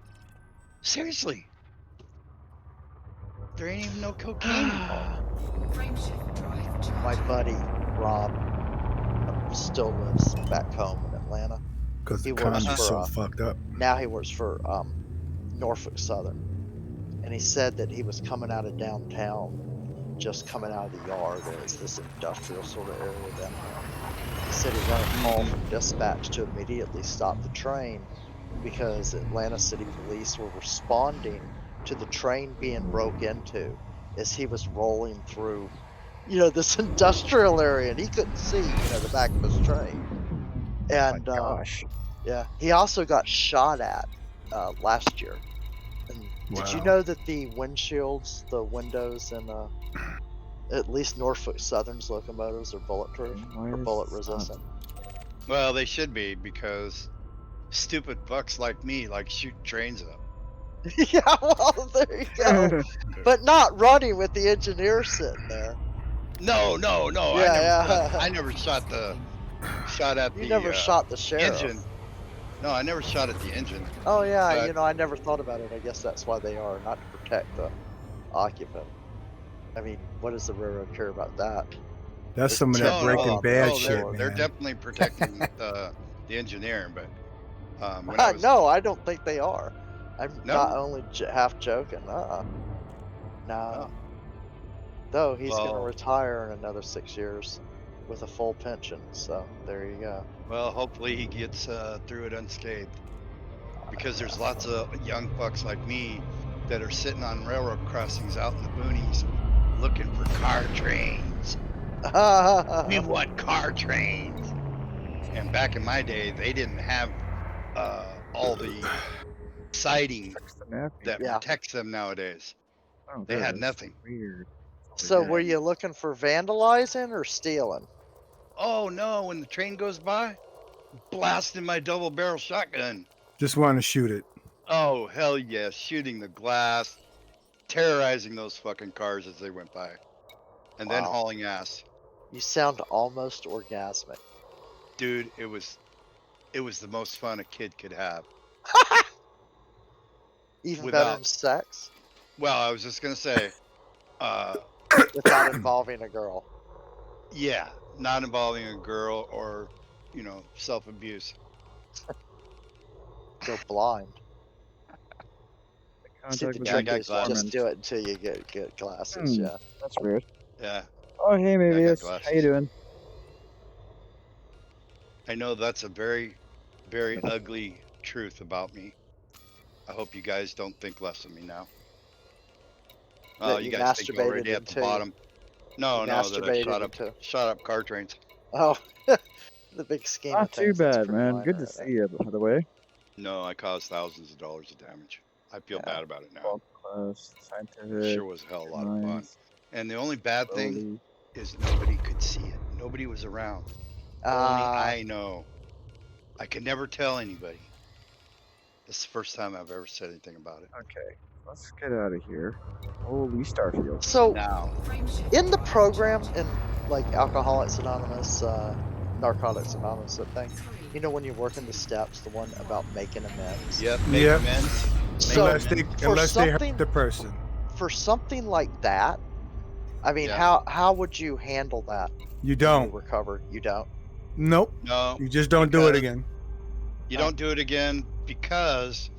Seriously, there ain't even no cocaine involved. Frameshift drive My charging. buddy Rob still lives back home in Atlanta. Because the He works economy's for so fucked up. now he works for Norfolk Southern, and he said that he was coming out of downtown, just coming out of the yard. It's this industrial sort of area downtown. He said he got a call from dispatch to immediately stop the train because Atlanta City Police were responding to the train being broke into as he was rolling through, this industrial area, and he couldn't see, the back of his train. And Gosh. yeah, he also got shot at last year. And did you Wow. know that the windshields, the windows, and at least Norfolk Southern's locomotives are bulletproof Why or is bullet this not- resistant? Well, they should be because stupid fucks like me like shoot trains up. Yeah, well, there you go. But not running with the engineer sitting there. No. Yeah, I never shot at You the never shot the sheriff. engine. No, I never shot at the engine. Oh yeah, But I never thought about it. I guess that's why they are, not to protect the occupant. I mean, what does the railroad care about that? That's some of that no, Breaking Bad no, shit, they're man. definitely protecting the engineer. But when I was No, I don't think they are. I'm No? not only half joking. No. Oh. Though he's going to Well- retire in another 6 years with a full pension. So there you go. Well, hopefully he gets through it unscathed. Because there's lots of young fucks like me that are sitting on railroad crossings out in the boonies looking for car trains. We want car trains. And back in my day, they didn't have all the siding Text the napkin. that Yeah. protects them nowadays. Oh, They there it had is. nothing. Weird. So Yeah. were you looking for vandalizing or stealing? Oh no, when the train goes by, blasting my double barrel shotgun. Just want to shoot it. Oh, hell yeah. Shooting the glass, terrorizing those fucking cars as they went by. And then Wow. hauling ass. You sound almost orgasmic. Dude, it was the most fun a kid could have. Even better Without- than sex Well, I was just gonna say, without involving a girl. yeah, not involving a girl or, self-abuse. Go blind. See, Contact the with Yeah, I trick got is glasses. just do it until you get glasses. Hmm. Yeah. That's weird. Yeah, Oh, hey, I got Mavius. How glasses. you doing? I know that's a very, very ugly truth about me. I hope you guys don't think less of me now. Oh, That you you guys think masturbated already at the into- bottom. No, you that I masturbated into- shot up car trains. Oh, the big scheme Not of too things. that's bad, pretty man. minor, Good to isn't it? see you, by the way. No, I caused thousands of dollars of damage. I feel Yeah. bad about it now. Bulk class, It scientific, sure was a hell of a lot of fun. mines, And the only bad thing slowly. is nobody could see it. Nobody was around. Only Uh, I know. I could never tell anybody. This is the first time I've ever said anything about it. Okay, let's get out of here. Holy Starfield. so Now, Frameshift in the drive program, charging. in like Alcoholics Anonymous, Narcotics Anonymous, that thing, 3, you know, when you work in the steps, the one about making amends. yep, make Yep. amends. Make So Unless they amends. for unless they hurt something the person. for something like that, I mean, Yeah. how would you handle that You when you don't. recover? You don't. Nope. No, You just don't do it because again. you don't do it again because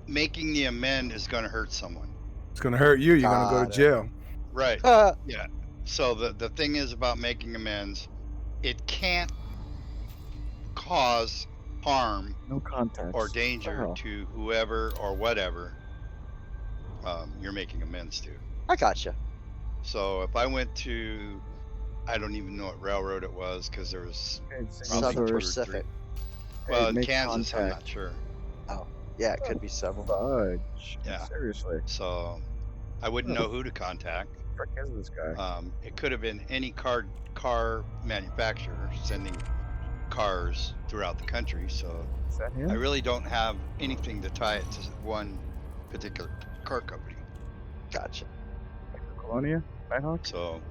making the amend is going to hurt someone. It's gonna hurt you. You're gonna go to Got it. jail. Right. Yeah. So the thing is about making amends, it can't cause harm No context. or What the danger hell? to whoever or whatever you're making amends to. I gotcha. So if I went to, I don't even know what railroad it was because there was Okay, single probably Southern 2 or source. 3. Pacific. Well, Hey, in make Kansas, I'm contact. not sure. Oh, yeah, it could be several. Fudge. Yeah. Seriously. So I wouldn't Who know who to contact. the frick is this guy? It could have been any car manufacturer sending cars throughout the country. So Is that him? I really don't have anything to tie it to one particular car company. Gotcha. Colonia? Nighthawk? So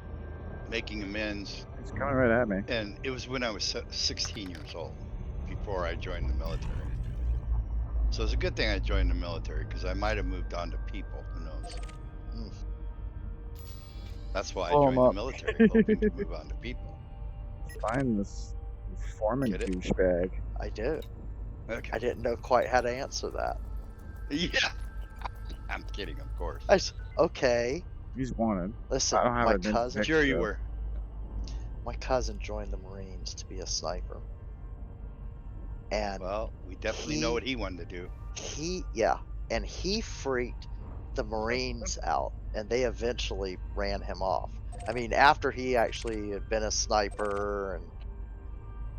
making amends, He's coming right at me. and it was when I was 16 years old before I joined the military. So it's a good thing I joined the military because I might have moved on to people. Who knows? Mm. That's why I Blow 'em joined the up. military, hoping to move on to people. Find this foreman Get it? douchebag. I do. Okay. I didn't know quite how to answer that. Yeah. I'm kidding, of course. Okay. He's wanted. Listen, I don't have my a identity cousin, Sure you so- were. my cousin joined the Marines to be a sniper, and Well, we definitely know what he wanted to do. and he freaked the Marines out, and they eventually ran him off. I mean, after he actually had been a sniper and,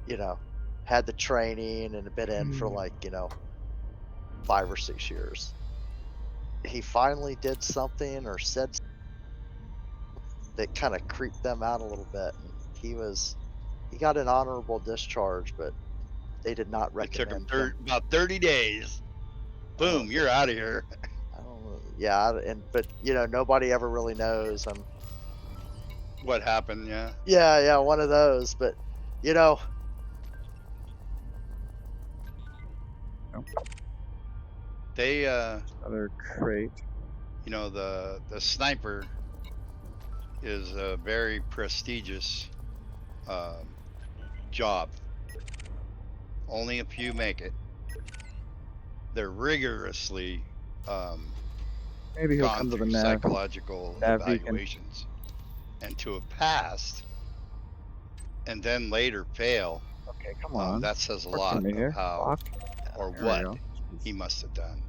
you know, had the training and had been in for like, 5 or 6 years, he finally did something or said something that kind of creeped them out a little bit, and he got an honorable discharge, but they did not It took him recommend him. about 30 days. Boom, you're out of here. I don't know. Yeah, but nobody ever really knows. What happened? Yeah. Yeah, one of those. But you know, They, Other crate. the sniper is a very prestigious job. Only a few make it. They're rigorously Maybe he'll gone come to the through nav. psychological Nav beacon. evaluations, and to have passed and then later fail, Okay, come on. that says a Work lot with me of here. how Fuck. or There we what go. he must have done.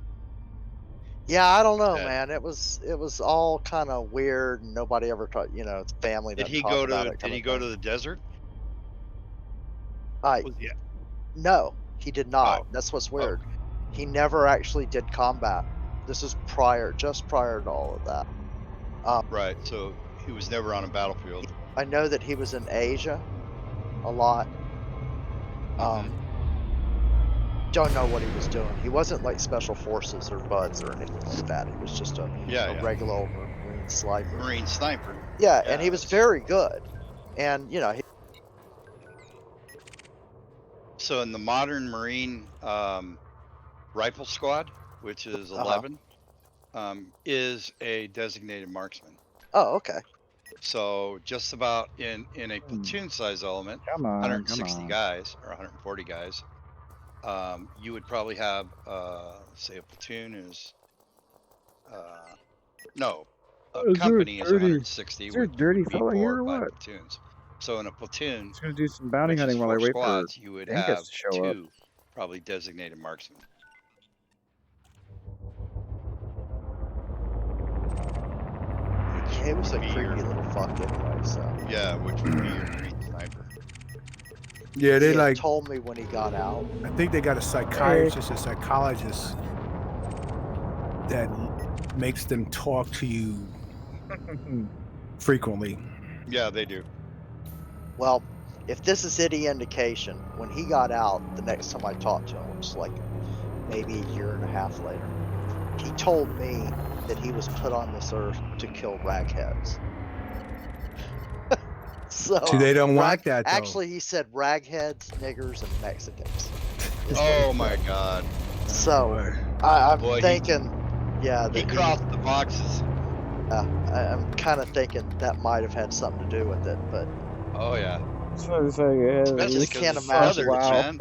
yeah, I don't know, That- man. It was all kind of weird, and nobody ever talked. His family Did doesn't he talk go about to? it. Did he go to the desert? Yeah. No, he did not. Oh. That's what's weird. He never actually did combat. This is just prior to all of that. Right. So he was never on a battlefield. I know that he was in Asia a lot. Mhm. Don't know what he was doing. He wasn't like special forces or buds or anything like that. He was just a Yeah. regular old Marine sniper. Marine sniper. Yeah, and he was that's- very good. And So in the modern Marine rifle squad, which is Uh-huh. 11, is a designated marksman. oh, okay. So just about in a platoon size element, Come on. 160 Come on. guys or 140 guys, you would probably have, say a platoon is, no, a Is there a company is dirty- 160. is there a which dirty would be fella 4 here or or 5 what? platoons. So in a platoon, Just gonna do some bounty which is hunting while I 4 wait squads, you would Dinkus have to show up. 2 probably designated marksmen. He was a Be your- creepy little fuck anyway, so. Yeah, which would be your Marine sniper. Yeah, they He had like. told me when he got out. I think they got a psychiatrist, a psychologist that makes them talk to you frequently. Yeah, they do. Well, if this is any indication, when he got out, the next time I talked to him, which was like maybe a year and a half later, he told me that he was put on this earth to kill ragheads. So See, they don't want that, though. actually, he said ragheads, niggers, and Mexicans. is what he Oh said. my God. So Boy. I'm Boy, thinking, yeah, He that crossed the boxes. I'm kind of thinking that might have had something to do with it, but Oh yeah. So it's like, yeah, Especially just because can't his imagine. brothers, Wow. man.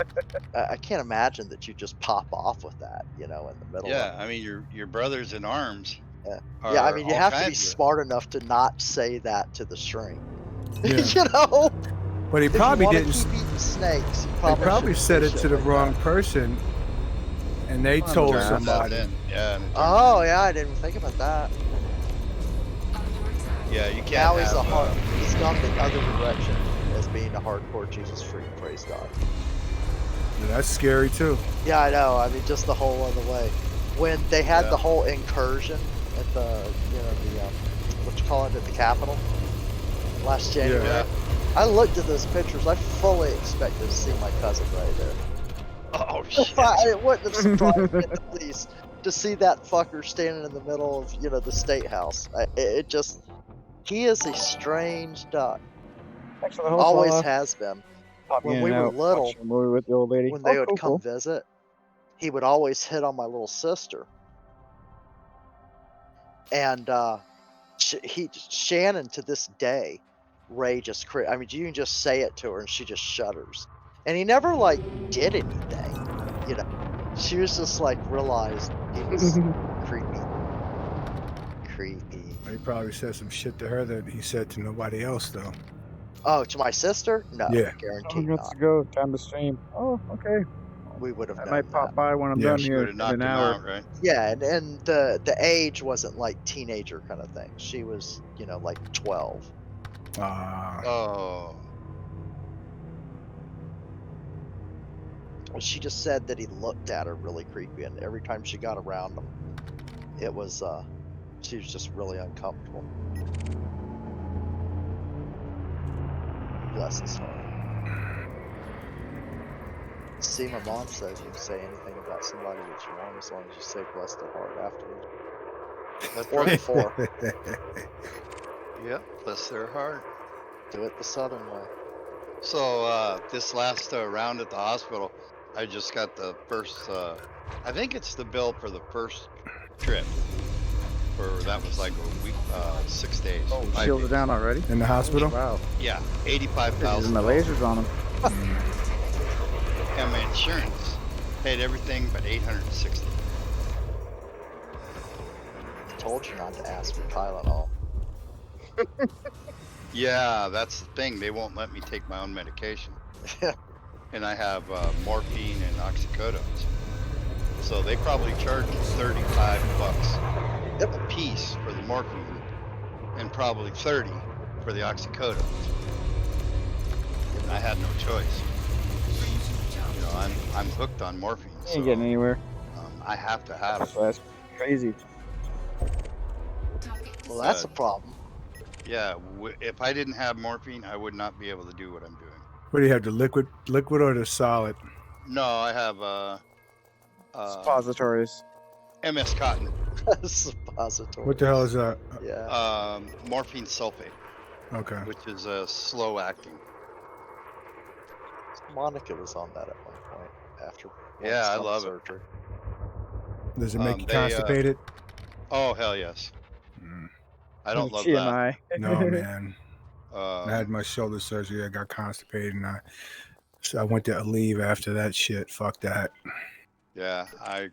I can't imagine that you just pop off with that, you know, in the middle of Yeah, I mean your brothers in arms it. are I mean, you all have to be kinds of. smart enough to not say that to the shrink. Yeah. You know, But he if you probably want to didn't. keep eating snakes, you They probably, probably shouldn't said say it shit to the like wrong that. person, and they Well, told yeah. Turns that somebody. in. Yeah, and it turns Oh in. yeah, I didn't even think about that. Yeah, you can't Now have. he's gone the other direction as being a hardcore Jesus freak. Praise God. Yeah, that's scary too. Yeah, I know. I mean, just the whole other way. When they had Yeah. the whole incursion at the, you know, the what you call it, at the Capitol last January. Yeah. I looked at those pictures. I fully expected to see my cousin right there. Oh shit. It wouldn't have surprised me in the least to see that fucker standing in the middle of, you know, the state house. It just, he is a strange duck. Actually, the whole Always fella has been. popping When in we and were out, little, watching a movie with the old lady. when they Oh, would cool, come cool. visit, he would always hit on my little sister. And Shannon to this day rages. I mean, you can just say it to her and she just shudders. And he never like did anything, you know. She was just like realized he was creepy. Creepy. He probably said some shit to her that he said to nobody else, though. Oh, to my sister? No, Yeah. Oh, guaranteed got not. to go. Time to stream. Oh, okay. We would have I known might that. pop by when I'm Yeah. done She here would have in knocked an him hour. out, right? Yeah, and the age wasn't like teenager kind of thing. She was, you know, like 12. Oh. She just said that he looked at her really creepy, and every time she got around him, it was she was just really uncomfortable. Bless his heart. See, my mom says you can say anything about somebody that you want as long as you say bless their heart afterwards. That's Or right. before. Yep. Bless their heart. Do it the southern way. So this last round at the hospital, I just got the first. I think it's the bill for the first trip. For that was like a week, 6 days. Oh, 5 shields are days. down already? In the hospital? Wow. Yeah, Using $85,000. my lasers on them. And my insurance paid everything but $860. I told you not to ask for Tylenol. Yeah, that's the thing. They won't let me take my own medication. And I have morphine and oxycodones. So they probably charge you $35 Yep. a piece for the morphine and probably 30 for the oxycodones. And I had no choice. You know, I'm hooked on morphine, You so ain't getting anywhere. I have to have it. So that's crazy. Well, that's a problem. Yeah, if I didn't have morphine, I would not be able to do what I'm doing. What do you have, the liquid or the solid? No, I have Suppositories. MS Cotton, Suppository. What the hell is that? Yeah. morphine sulfate, Okay. which is slow acting. Monica was on that at one point after Yeah, I stomach love it. surgery. Does it make you They, constipated? Oh hell yes. Mm. I don't love that. TMI. No, man. I had my shoulder surgery. I got constipated, and so I went to leave after that shit. Fuck that. Yeah, I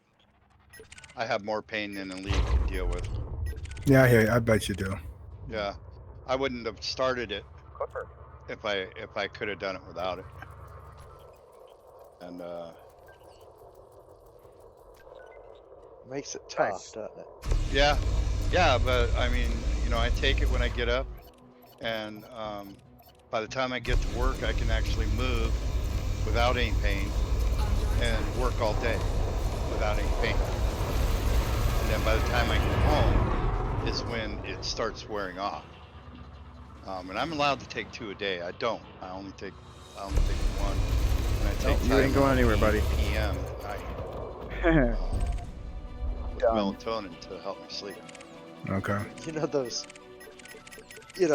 have more pain than a leaf can deal with. Yeah, I hear you. I bet you do. Yeah, I wouldn't have started it Clipper. if I could have done it without it. And Makes it tough, Nice. doesn't it? yeah, but I mean, you know, I take it when I get up, and by the time I get to work, I can actually move without any pain and work all day without any pain. And then by the time I get home is when it starts wearing off. And I'm allowed to take 2 a day. I don't. I only take one. And I take you ain't going Tylenol anywhere, buddy. PM at night with Done. melatonin to help me sleep. Okay. You know those,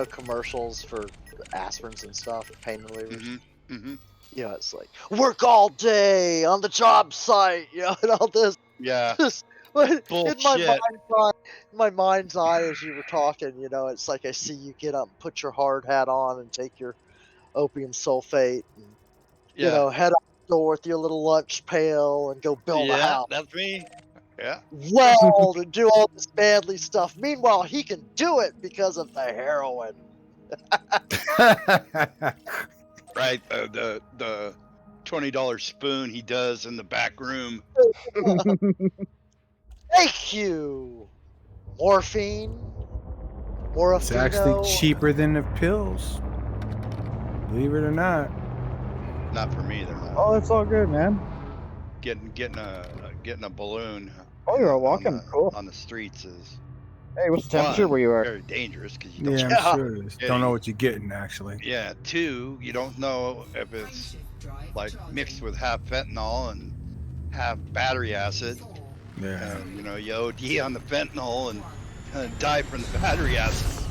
commercials for aspirins and stuff, pain relievers. Mm-hmm. You know, it's like work all day on the job site, and all this. Yeah. Just in Bullshit. my mind's eye, as you were talking, it's like I see you get up, and put your hard hat on, and take your opium sulfate, and Yeah. head out the door with your little lunch pail, and go build a Yeah, house, that's me. Yeah. weld, and do all this manly stuff. Meanwhile, he can do it because of the heroin. Right. The $20 spoon he does in the back room. Thank you, morphine, It's actually morphino. cheaper than the pills. Believe it or not. Not for me, they're not. Oh, it's all good, man. Getting a balloon Oh, you're all walking. Cool. on the streets is Hey, what's the temperature one, where you are? very dangerous because you don't Yeah, know I'm Yeah. sure it is. Don't know what you're getting, actually. Yeah, two, you don't know if it's like mixed with half fentanyl and half battery acid, Yeah. and you OD on the fentanyl and die from the battery acid.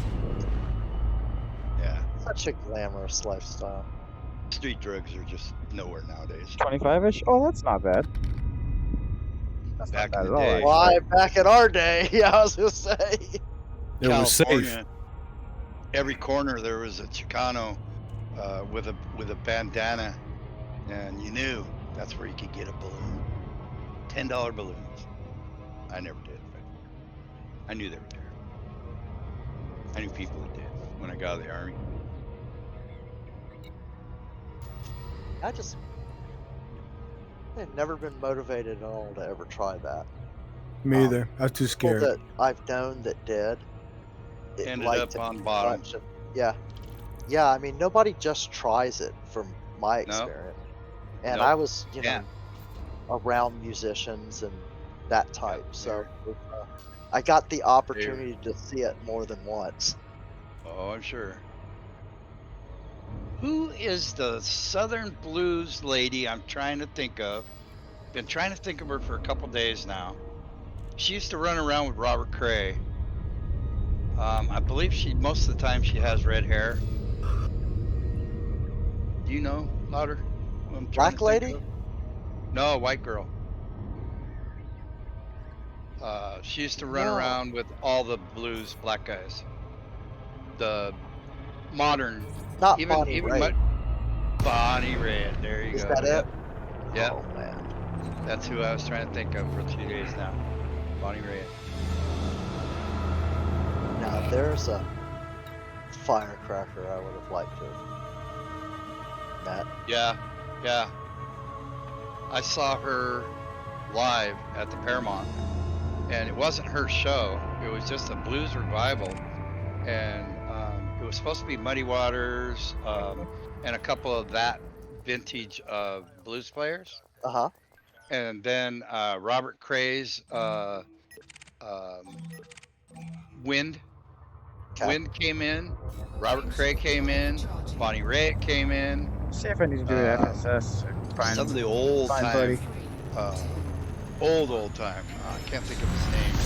Yeah, Such a glamorous lifestyle. street drugs are just nowhere nowadays. 25-ish? Oh, that's not bad. That's Back not in bad the at all, day. actually. Why, back in our day, yeah, I was gonna say. It was safe. California, every corner there was a Chicano with a bandana, and you knew that's where you could get a balloon. $10 balloons. I never did, but I knew they were there. I knew people that did when I got out of the army. I've never been motivated at all to ever try that. Me either. I was too People scared. that I've known that did, it Ended liked up it on too bottom. much, and yeah. I mean, nobody just tries it, from my No. experience. And Nope. I was, Yeah. around musicians and that type, so they're- I got the opportunity to see it more than once. Oh, I'm sure. Who is the Southern blues lady I'm trying to think of? Been trying to think of her for a couple days now. She used to run around with Robert Cray. I believe most of the time she has red hair. Do you know, Louder? Who I'm trying Black to think lady? of? No, white girl. She used to run No. around with all the blues black guys. The modern, Not even Bonnie even Raitt. Bonnie Raitt. There you Is go. that Yep. it? Yep. Oh man. That's who I was trying to think of for 2 days now. Bonnie Raitt. Now there's a firecracker I would have liked to have met. Yeah, yeah. I saw her live at the Paramount, and it wasn't her show. It was just a blues revival, and it was supposed to be Muddy Waters and a couple of that vintage blues players, Uh-huh. and then Robert Cray's Wind. Okay. Wind came in. Robert Cray came in. Bonnie Raitt came in. See if I need to do the FSS. Some of the old Fine, time, buddy. old time. I can't think of his name,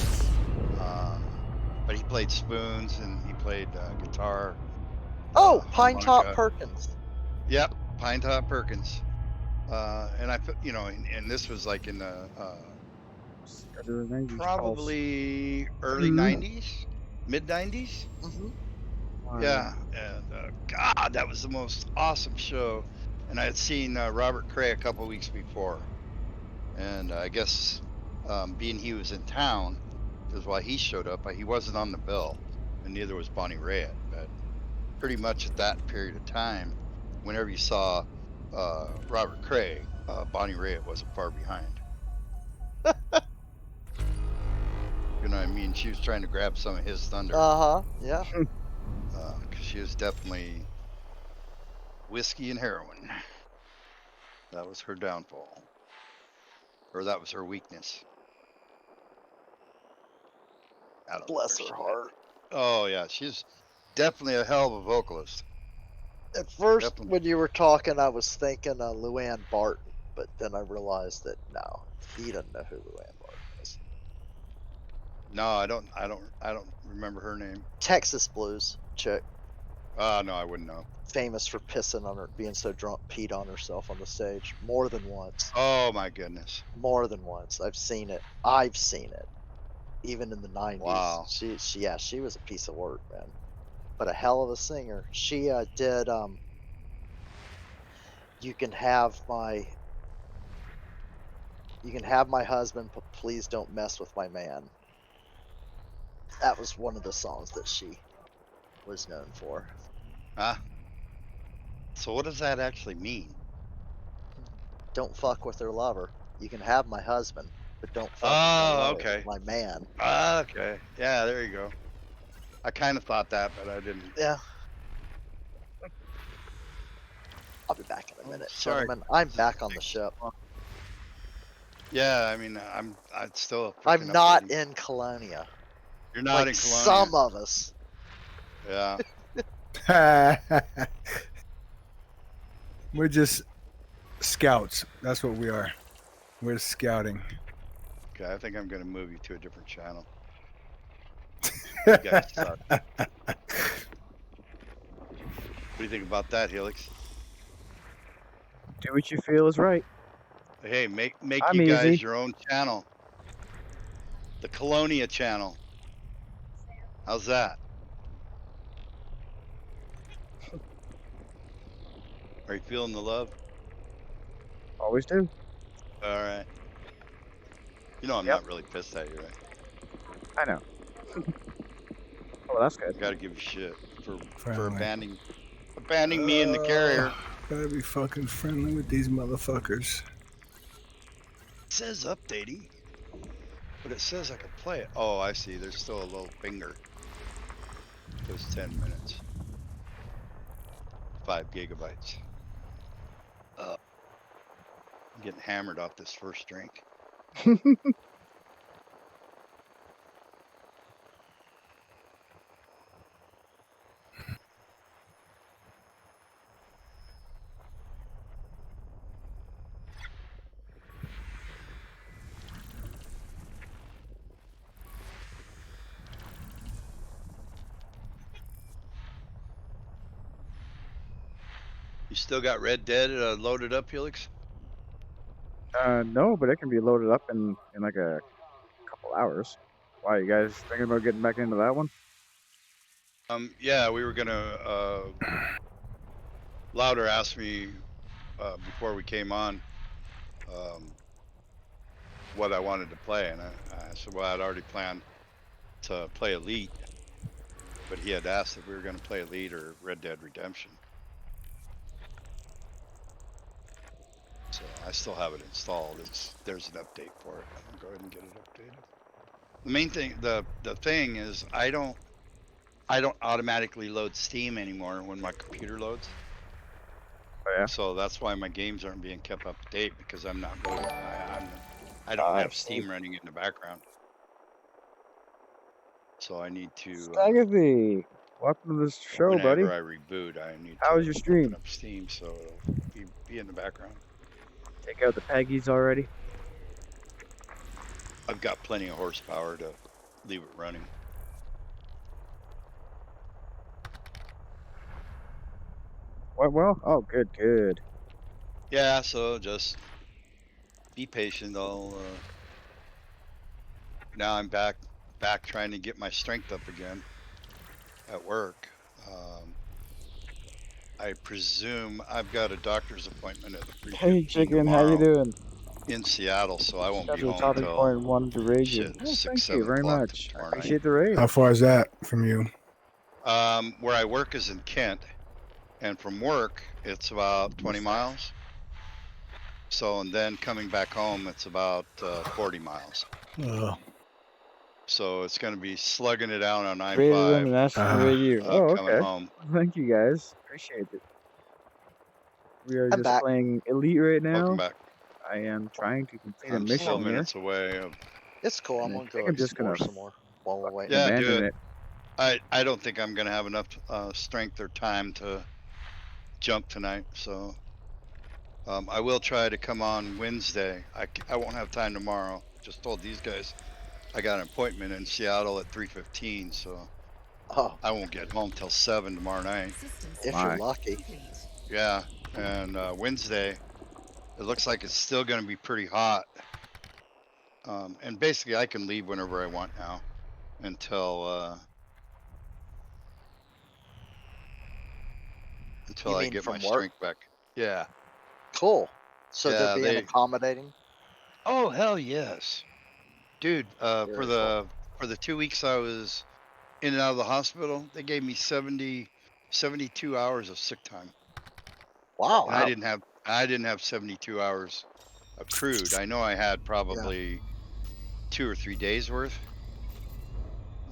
but he played spoons and he played guitar. Oh, Pine Top harmonica. Perkins. Yep, Pine Top Perkins. And I put, and this was like in the probably early '90s, mid '90s. Mm-hmm. Yeah, and God, that was the most awesome show. And I had seen Robert Cray a couple weeks before, and I guess being he was in town, because why he showed up, he wasn't on the bill, and neither was Bonnie Raitt. But pretty much at that period of time, whenever you saw Robert Cray, Bonnie Raitt wasn't far behind. You know what I mean? She was trying to grab some of his thunder. Uh-huh. Yeah. Because she was definitely whiskey and heroin. That was her downfall. Or that was her weakness. Bless her heart. Oh yeah, she's definitely a hell of a vocalist. At first, Definitely. when you were talking, I was thinking Luann Barton, but then I realized that no, he doesn't know who Luann Barton is. No, I don't remember her name. Texas Blues chick, No, I wouldn't know. famous for pissing on her, being so drunk, peed on herself on the stage more than once. Oh my goodness. More than once. I've seen it. I've seen it. Even in the 90s. Wow. She was a piece of work, man. But a hell of a singer. She did You Can Have My Husband, but Please Don't Mess With My Man. That was one of the songs that she was known for. Huh? So what does that actually mean? Don't fuck with her lover. You can have my husband, but don't fuck with Oh, my lover, okay. my man. Okay. Yeah, there you go. I kind of thought that, but I didn't. Yeah. I'll be back in a minute, sorry. gentlemen. I'm back on the ship. Yeah, I mean, I'm still. I'm freaking not updating. in Colonia. You're not Like in Colonia. some of us. Yeah. We're just scouts. That's what we are. We're scouting. Okay, I think I'm gonna move you to a different channel. You guys suck. What do you think about that, Helix? Do what you feel is right. Hey, make I'm you guys easy. your own channel. The Colonia channel. How's that? Are you feeling the love? Always do. All right. You know I'm Yep. not really pissed at you, right? I know. Oh, that's good. Gotta give you shit for Friendly. abandoning me in the carrier. Gotta be fucking friendly with these motherfuckers. It says updating, but it says I can play it. Oh, I see. There's still a little finger. It was 10 minutes. 5 gigabytes. I'm getting hammered off this first drink. You still got Red Dead loaded up, Helix? No, but it can be loaded up in like a couple hours. Why, you guys thinking about getting back into that one? Yeah, we were gonna. Louder asked me before we came on what I wanted to play, and I said, well, I'd already planned to play Elite, but he had asked if we were going to play Elite or Red Dead Redemption. So I still have it installed. There's an update for it. I'll go ahead and get it updated. The main thing, the thing is, I don't automatically load Steam anymore when my computer loads. Oh, yeah? So that's why my games aren't being kept up to date, because I'm not loading. I don't have Steam running in the background. So I need to. Stagathie, welcome to this show, whenever buddy. I reboot, I need How to was your stream? open up Steam so it'll be in the background. Take out the Peggies already? I've got plenty of horsepower to leave it running. What? Well? Oh, good, good. Yeah, so just be patient. Now I'm back trying to get my strength up again at work. I presume I've got a doctor's appointment at the pre-15 Hey, chicken, tomorrow how you doing? in Seattle, so I won't be Special home topic till point, wanted to raise you. shit, Oh, 6, thank 7 you very o'clock much. I tomorrow night. appreciate the raise. How far is that from you? Where I work is in Kent, and from work it's about 20 miles. So, and then coming back home, it's about 40 miles. So it's going to be slugging it out on Rated them I-5 and asked to rate you. Oh, coming okay. home. Thank you, guys. Appreciate it. We are I'm just back. playing Elite right Welcome now. back. I am trying to complete a I'm mission 4 here. minutes away. It's cool. I'm I gonna think go I'm just explore gonna some more while we're waiting. Yeah, do abandon it. it. I don't think I'm gonna have enough strength or time to jump tonight. So I will try to come on Wednesday. I won't have time tomorrow. Just told these guys I got an appointment in Seattle at 3:15, so Oh, I won't get home till 7 tomorrow night. Systems if you're My. lucky. complete. Yeah, and Wednesday it looks like it's still going to be pretty hot. And basically, I can leave whenever I want now until You I mean get my from work? strength back. Yeah, Cool. So they're yeah. being They. accommodating. Oh hell yes, dude. Very cool. For the 2 weeks I was in and out of the hospital, they gave me 72 hours of sick time, Wow. and I didn't have 72 hours accrued. I know I had Yeah. probably 2 or 3 days worth.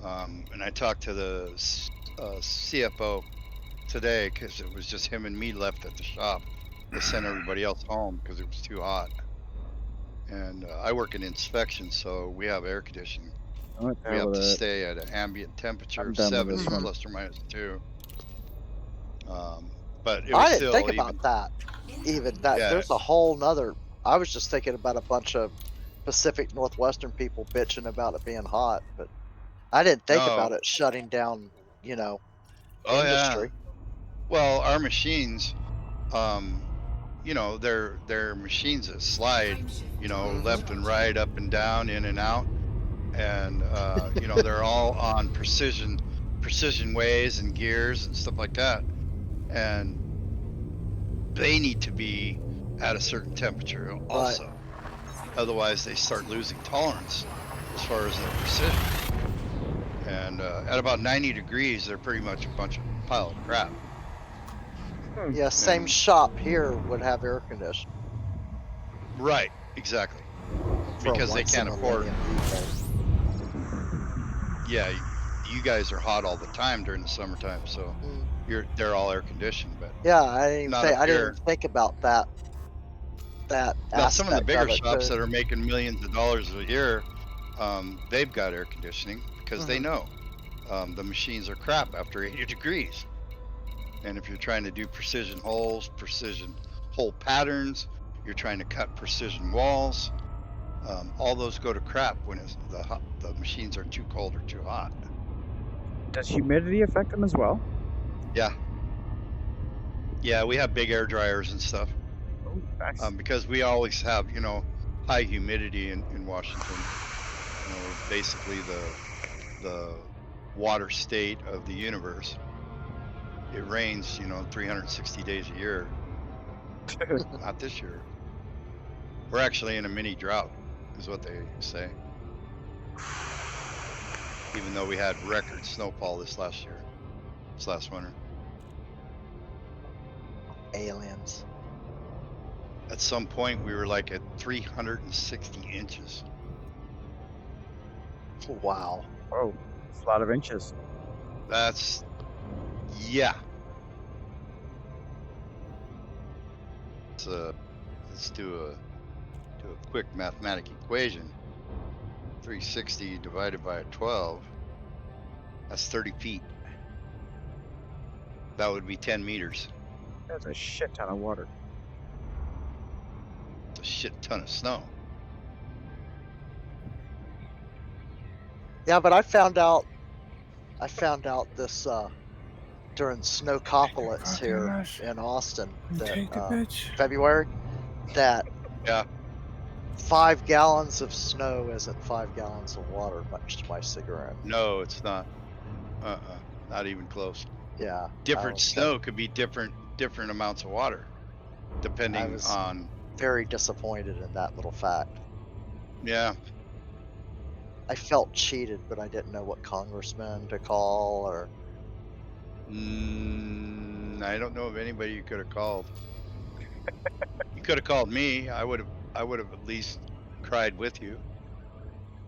And I talked to the CFO today because it was just him and me left at the shop. They sent everybody else home because it was too hot. And I work in inspection, so we have air conditioning. I'm with We hell have with to it. stay at an ambient temperature I'm of done with this 70 Mhm. one. plus or minus 2. But it was I didn't think still about even, that. Even that yeah. there's a whole nother. I was just thinking about a bunch of Pacific Northwestern people bitching about it being hot, but I didn't think about No. it shutting down, you know, Oh yeah. industry. Well, our machines, um, they're machines that slide, Frameshift Hmm. drive left and charging. right, up and down, in and out. And they're all on precision ways and gears and stuff like that, and they need to be at a certain temperature Right. also, otherwise they start losing tolerance as far as their precision. And at about 90 degrees they're pretty much a bunch of pile of crap. Hmm. Yeah, same And shop here would have air conditioning right, exactly, for because they once a can't afford. millennium you guys. Yeah, you guys are hot all the time during the summertime, so Mm. they're all air conditioned, but Yeah, not up I didn't even here. think about that Now, some of the aspect bigger of it shops too. that are making millions of dollars a year, they've got air conditioning because they Hmm. know the machines are crap after 80 degrees. And if you're trying to do precision holes, precision hole patterns, you're trying to cut precision walls, all those go to crap when the machines are too cold or too hot. Does humidity affect them as well? Yeah, yeah, we have big air dryers and stuff Oh, nice. because we always have, high humidity in Washington. We're basically the water state of the universe. It rains, 360 days a year. Not this year. We're actually in a mini drought, is what they say. Even though we had record snowfall this last winter. Aliens. At some point, we were like at 360 inches. Wow. Whoa, it's a lot of inches. That's, yeah. So let's do a quick mathematic equation. 360 divided by 12. That's 30 feet. That would be 10 meters. That's a shit ton of water. It's a shit ton of snow. Yeah, but I found out this during Snowcopolis Fucking here rush. in Austin You that take the bitch. February that Yeah. 5 gallons of snow isn't 5 gallons of water, much to my chagrin. No, it's not. Uh-uh. Not even close. Yeah, Different snow could be different amounts of water, I depending was on. very disappointed in that little fact. Yeah. I felt cheated, but I didn't know what congressman to call or I don't know of anybody you could have called. You could have called me. I would have at least cried with you.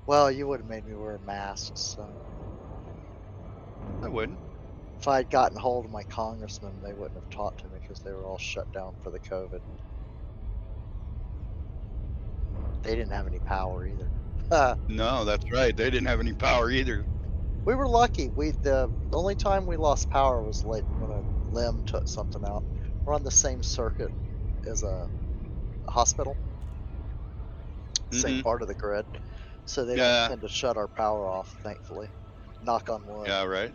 well, you would have made me wear masks. So I wouldn't. if I had gotten hold of my congressman, they wouldn't have talked to me because they were all shut down for the COVID. They didn't have any power either. No, that's right. They didn't have any power either. We were lucky. The only time we lost power was late when a limb took something out. We're on the same circuit as a hospital, same Mm-hmm. part of the grid, so they don't Yeah. tend to shut our power off. Thankfully, knock on wood. Yeah. Right.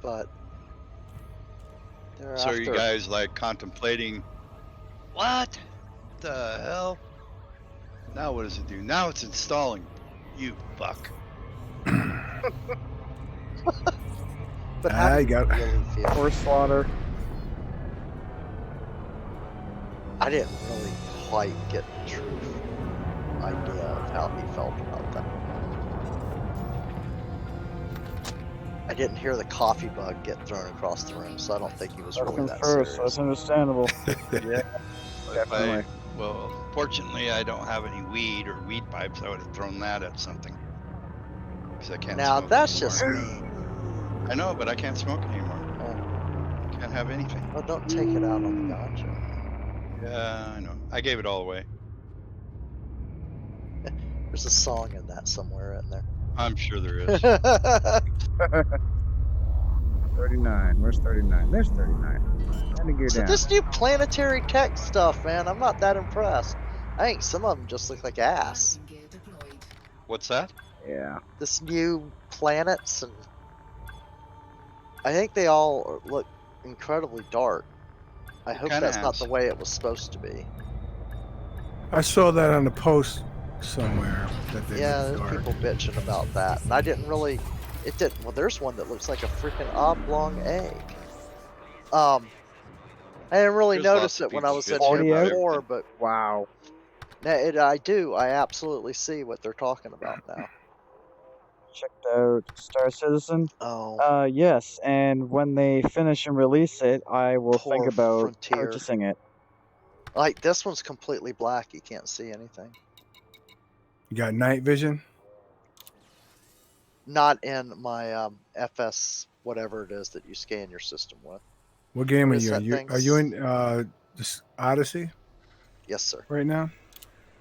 But So are you thereafter, guys like contemplating what the hell? Now what does it do? Now it's installing. You fuck. but how do I you got. really feel? Horse slaughter. I didn't really quite get the true idea of how he felt about that. I didn't hear the coffee bug get thrown across the room, so I don't think he was That's really him that first, so serious. that's understandable. Yeah, If definitely. well, fortunately, I don't have any weed or weed pipes. I would have thrown that at something because I can't Now smoke that's anymore. just me. I know, but I can't smoke anymore. Oh, Can't have anything. well, don't take it out on the ganja. Yeah, I know. I gave it all away. There's a song in that somewhere in there. I'm sure there is. 39. Where's 39? There's 39. And to go So down. this new planetary tech stuff, man, I'm not that impressed. I think some of them just look like ass. Landing gear deployed. What's that? Yeah. This new planets, and I think they all look incredibly dark. I It hope kinda that's not has. the way it was supposed to be. I saw that on the post somewhere that they Yeah, look there's dark. people bitching about that, and I didn't really. It didn't. Well, there's one that looks like a freaking oblong egg. I didn't really There's lots notice of it when I people was in bitching here 40 out? before, everything. but Wow. I do. I absolutely see what they're talking about now. Checked out Star Citizen. Oh, Yes, and when they finish and release it, I will think poor about Frontier. purchasing it. Like this one's completely black. You can't see anything. You got night vision. Not in my FS whatever it is that you scan your system with. What game What are is you in? that You, thing? are you in this Odyssey Yes, sir. right now?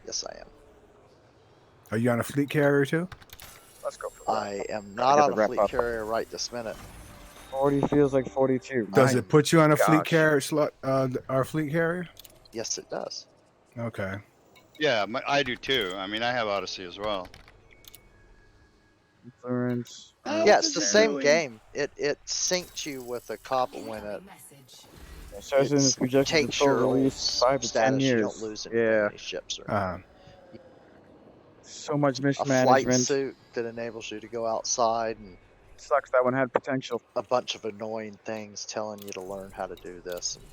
Yes, I am. Are you on a fleet carrier too? Let's go for that. I am Gotta not get on the a wrap fleet up. carrier right this minute. 40 feels like 42. Does My it put you on a fleet gosh. carrier slot? Our fleet carrier? Yes, it does. Okay. Yeah, I do too. I mean, I have Odyssey as well. Influence. Yeah, it's the same Really? game. It synced you with a cop when it Incoming message. Star Citizen is projected to takes full your old release 5 to 10 status. You years. don't lose anything, Yeah. any ships or Uh, anything. So much A flight mismanagement. suit that enables you to go outside, and Sucks that one had potential. a bunch of annoying things telling you to learn how to do this and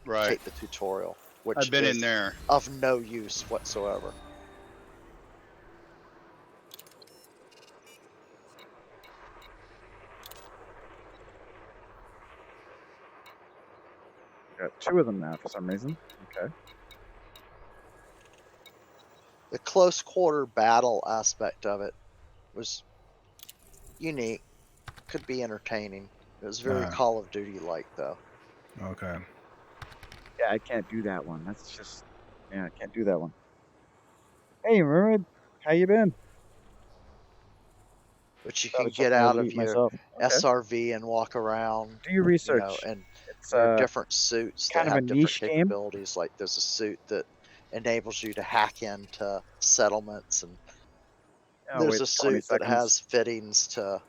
Right. take the tutorial, which I've been is in there. of no use whatsoever. Got 2 of them now for some reason. Okay. The close quarter battle aspect of it was unique, could be entertaining. It was very Call of Duty like, though. okay. Yeah, I can't do that one. That's just, yeah, I can't do that one. Hey, Mermaid, how you been? But you I can was get checking out of Elite your myself. Okay. SRV and walk around. Do your You know, research. and It's there are different suits kind that of a have different niche game. capabilities. Like there's a suit that enables you to hack into settlements, and Oh, there's wait, a 20 suit that seconds. has fittings to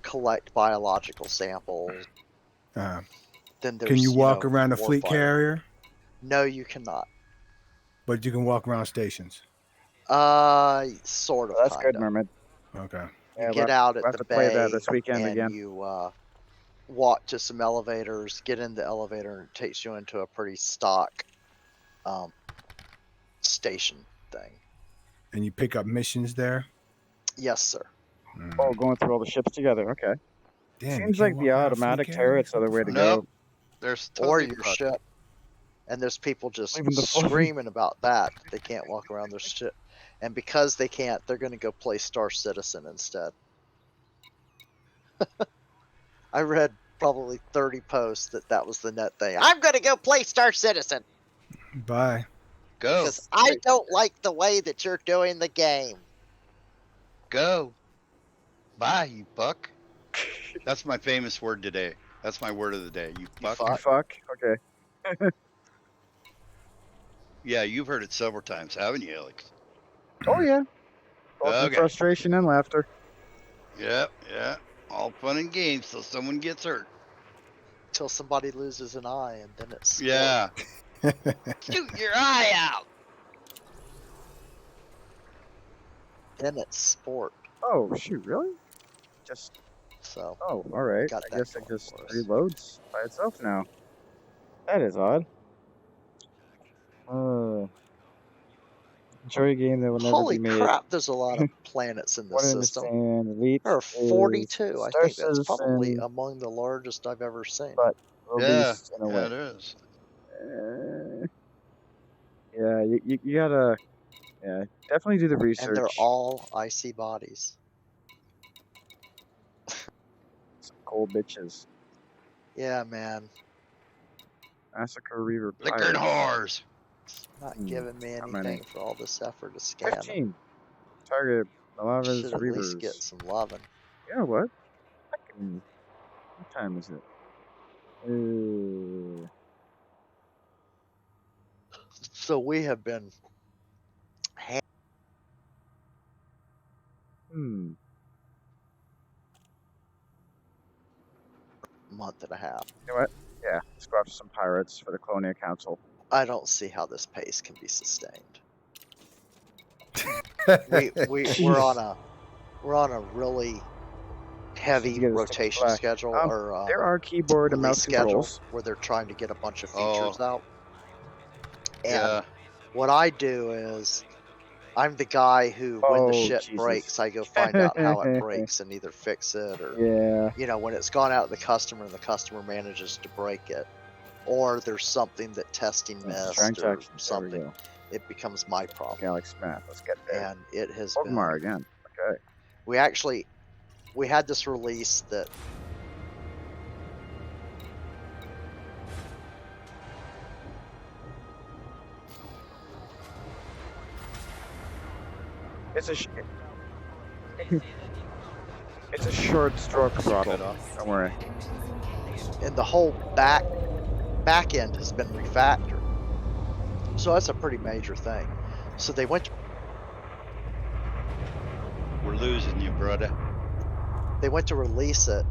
collect biological samples. Uh, Then there's can you walk around a fleet warfighting. carrier? No, you cannot. But you can walk around stations. Sort of. That's good, Kinda. Mermaid. Okay. You Yeah, get out at we'll have the to play bay that this weekend and again. you walk to some elevators, get in the elevator, and it takes you into a pretty stock station thing. And you pick up missions there. Yes, sir. Oh, going through all the ships together. Okay. Damn, you Seems can't like walk the around a fleet automatic carrier? turrets are the What way fuck? to go. Nope. There's Or totally your fucked. ship. And there's people just Leaving the fleet. screaming about that. They can't walk around their ship. And because they can't, they're going to go play Star Citizen instead. I read probably 30 posts that was the net thing. I'm going to go play Star Citizen Bye. Go. because I don't like the way that you're doing the game. Go. Bye, you fuck. That's my famous word today. That's my word of the day. You fuck. fuck. You fuck? Okay. Yeah, you've heard it several times, haven't you, Alex? Oh, yeah. Both in Okay. frustration and laughter. Yeah, yeah. All fun and games till someone gets hurt. Till somebody loses an eye, and then it's sport. Yeah. Shoot your eye out. Then it's sport. Oh, shoot, really? Just, So oh, all right. got I that guess it going just for us. reloads by itself now. That is odd. Enjoy a game that will never Holy be made. crap! There's a lot of planets in What this I system. understand, Elite There are is 42. I Star think that's probably Citizen, among the largest I've ever seen. but Yeah, released in a yeah, way. it is. Yeah, you gotta, yeah, definitely do the research. And they're all icy bodies. Some cold bitches. Yeah, man. Massacre Reaver Liquor and Pirates. whores. Not Hmm, giving me how many? anything for all this effort to scan them. 15. Target Malava's Should at least get Reavers. some loving. You know what? What time is it? So we have been month and a half. You know what? Yeah, let's go after some pirates for the Colonia Council. I don't see how this pace can be sustained. We're on a really heavy get a stick of rotation black. schedule or There are keyboard and release mouse schedule controls. where they're trying to get a bunch of features out. And Yeah. what I do is I'm the guy who, when the shit Jesus. breaks, I go find out how it breaks and either fix it or, Yeah. you know, when it's gone out to the customer and the customer manages to break it, or there's something that testing missed Strength or action. something, There we go. it becomes my problem. Galaxy map. Let's get there. And it has Ogmar been. again. Okay. We had this release that It's a short stroke throttle. Don't worry. and the whole back end has been refactored. So that's a pretty major thing. So they went We're losing you, brother. to release it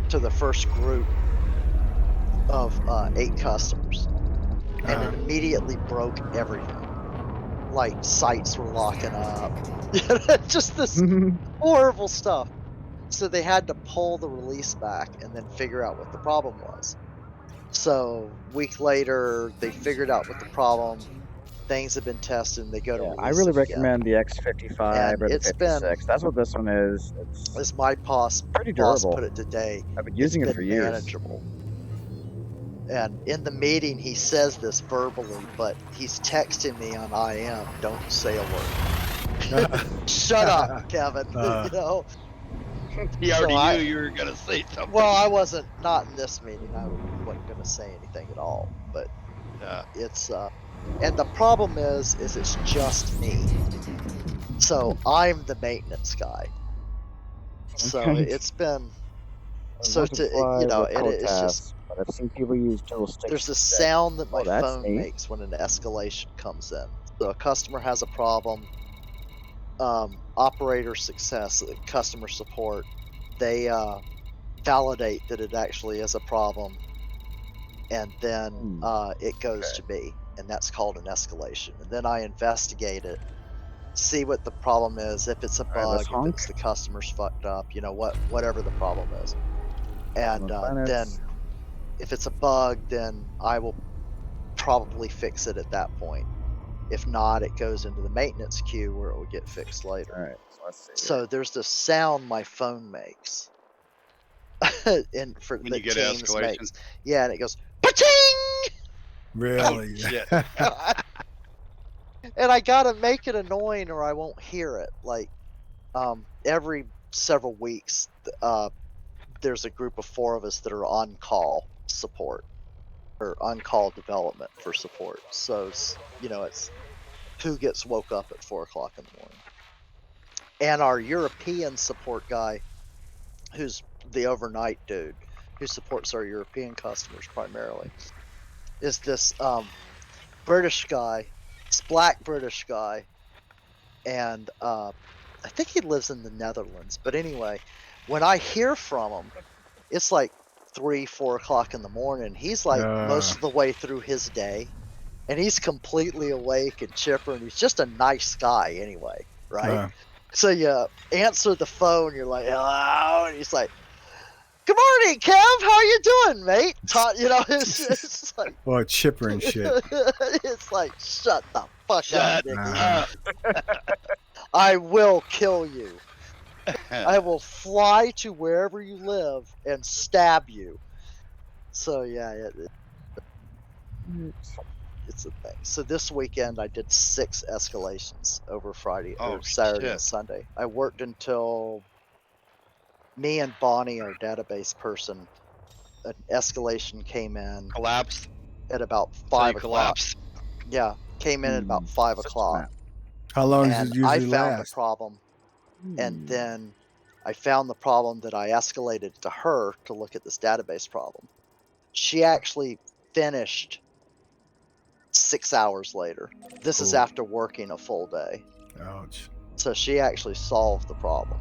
to the first group of 8 customers, and it immediately broke everything. Like sites were locking up, just this horrible stuff. So they had to pull the release back and then figure out what the problem was. So a week later, they figured out what the problem. Things have been tested, and they go to release I really it again. recommend the X55 And or the it's been- 56. That's what this one is. It's As my boss pretty durable. put it today, I've been using it's it for been years. manageable. And in the meeting, he says this verbally, but he's texting me on IM. Don't say a word. Shut up, Kevin. You know. He So already knew you were gonna say something. Well, I wasn't. Not in this meeting. I wasn't going to say anything at all. But Yeah. it's and the problem is it's just me. So I'm the maintenance guy. So Okay. it's been. I So want to fly you know, with it's just. Kotas, but I've seen people use dual sticks. There's a instead. sound that my that's phone neat. makes when an escalation comes in. So a customer has a problem. Operator success, customer support, they validate that it actually is a problem, and then it goes to me, and that's called an escalation. And then I investigate it, see what the problem is, if it's a bug, if it's the customer's fucked up, you know, whatever the problem is. And then if it's a bug, then I will probably fix it at that point. If not, it goes into the maintenance queue where it will get fixed later. All right, so let's see. So there's this sound my phone makes. And for When that you get James escalation. makes. Yeah, and it goes pa-ting! Really? Shit. And I gotta make it annoying or I won't hear it. Like every several weeks, there's a group of 4 of us that are on call support or on call development for support. So you know, it's who gets woke up at 4 o'clock in the morning. And our European support guy, who's the overnight dude, who supports our European customers primarily, is this British guy. It's black British guy, and I think he lives in the Netherlands. But anyway, when I hear from him, it's like 3, 4 o'clock in the morning. He's like most of the way through his day, and he's completely awake and chipper, and he's just a nice guy anyway, right? uh, So you answer the phone, you're like, "Hello," and he's like, "Good morning, Kev. How you doing, mate?" You know, it's like, or chipper and shit. it's like, shut the fuck Shut up, Nicky. Uh, up. I will kill you. I will fly to wherever you live and stab you. So yeah, it's a thing. So this weekend I did 6 escalations over Friday Oh or Saturday and shit. Sunday. I worked until me and Bonnie, our database person, an escalation came in Collapsed. at about So you 5 o'clock. collapsed. Yeah, came in at about 5 System o'clock, app. how long does and it I usually found the last? problem, and Hmm. then I found the problem that I escalated to her to look at this database problem. She actually finished 6 hours later. This is Ooh. after working a full day. Ouch. So she actually solved the problem.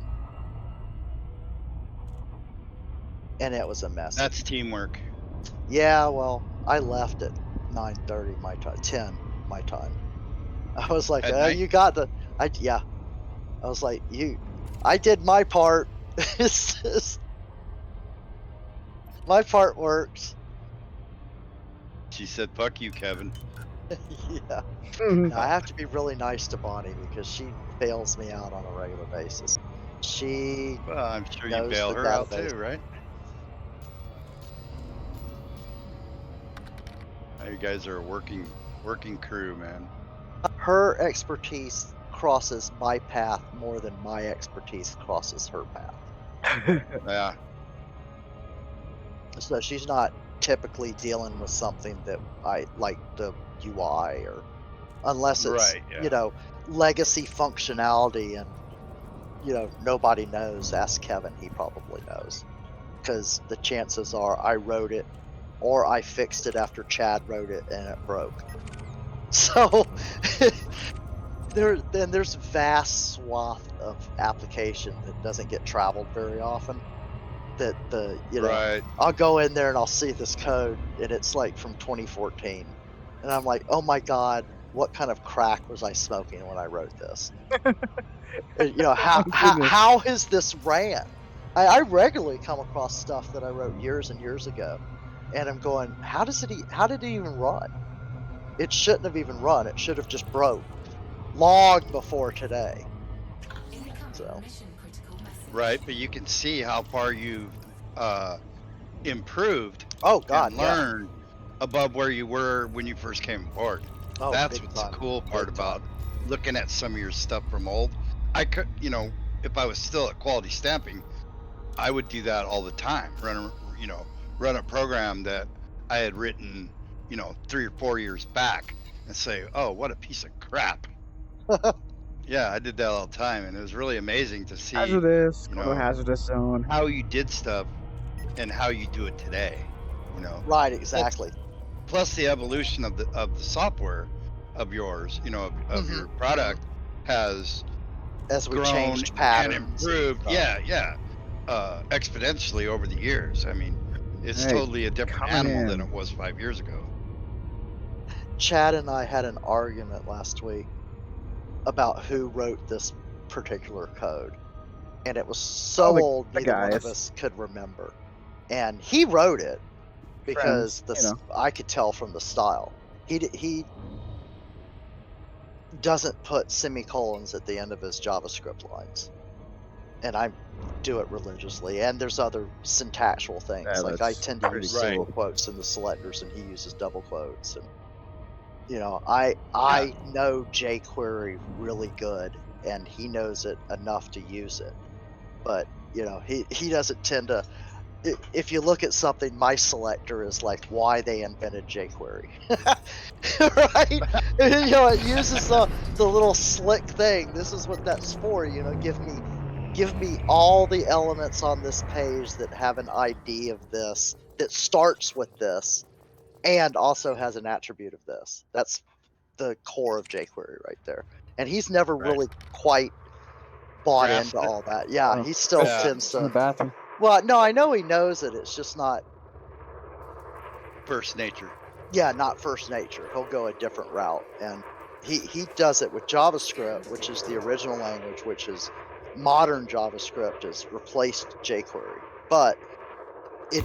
And it was a mess. That's teamwork. Yeah, well, I left at 9:30 my time, 10 my time. I was like, At night? you got the yeah. I was like, I did my part. My part works." She said, "Fuck you, Kevin." Yeah. No, I have to be really nice to Bonnie because she bails me out on a regular basis. She Well, I'm sure you knows bail the her out database. too, right? You guys are a working crew, man. Her expertise crosses my path more than my expertise crosses her path. Yeah. So she's not typically dealing with something that I like the UI or unless it's, Right. Yeah. legacy functionality and, nobody knows. Ask Kevin, he probably knows. Because the chances are I wrote it or I fixed it after Chad wrote it and it broke. So there's vast swath of application that doesn't get traveled very often. That Right. I'll go in there and I'll see this code and it's like from 2014, and I'm like, oh my god, what kind of crack was I smoking when I wrote this? Oh, goodness. How has this ran? I regularly come across stuff that I wrote years and years ago, and I'm going, how did it even run? It shouldn't have even run. It should have just broke long before today. Incoming So mission critical message. Right. But you can see how far you've uh, improved oh god, and yeah. learned above where you were when you first came aboard. Oh, That's big what's the time. cool part Big about time. looking at some of your stuff from old. I could, if I was still at quality stamping, I would do that all the time. Run a program that I had written, 3 or 4 years back and say, "Oh, what a piece of crap." Yeah, I did that all the time, and it was really amazing to see, Hazardous. you Go to a know, hazardous zone. how you did stuff and how you do it today. You know, Right, plus, exactly. plus the evolution of the software of yours, of Mhm. your product has As we grown changed and patterns and improved. stuff. Yeah, exponentially over the years. I mean, it's Hey, totally a different coming animal than in. it was 5 years ago. Chad and I had an argument last week about who wrote this particular code, and it was Oh, so old the neither one of guys. us could remember. And he wrote it because Friends. I could tell from the style. He doesn't put semicolons at the end of his JavaScript lines, and I do it religiously. And there's other syntactual things, Yeah, like I that's tend to pretty use Right. single cool. quotes in the selectors, and he uses double quotes. And Yeah. I know jQuery really good, and he knows it enough to use it. But he doesn't tend to if you look at something, my selector is like why they invented jQuery, right? You know, it uses the little slick thing. This is what that's for. You know, give me all the elements on this page that have an ID of this that starts with this and also has an attribute of this. That's the core of jQuery right there. And he's never Right. really quite bought Grasped into it. all that. Yeah, Oh, he still Yeah. tends in the to. bathroom. Well, no, I know he knows it. It's just not. First nature. Yeah, not first nature. He'll go a different route, and he does it with JavaScript, which is the original language, which is modern JavaScript has replaced jQuery. But it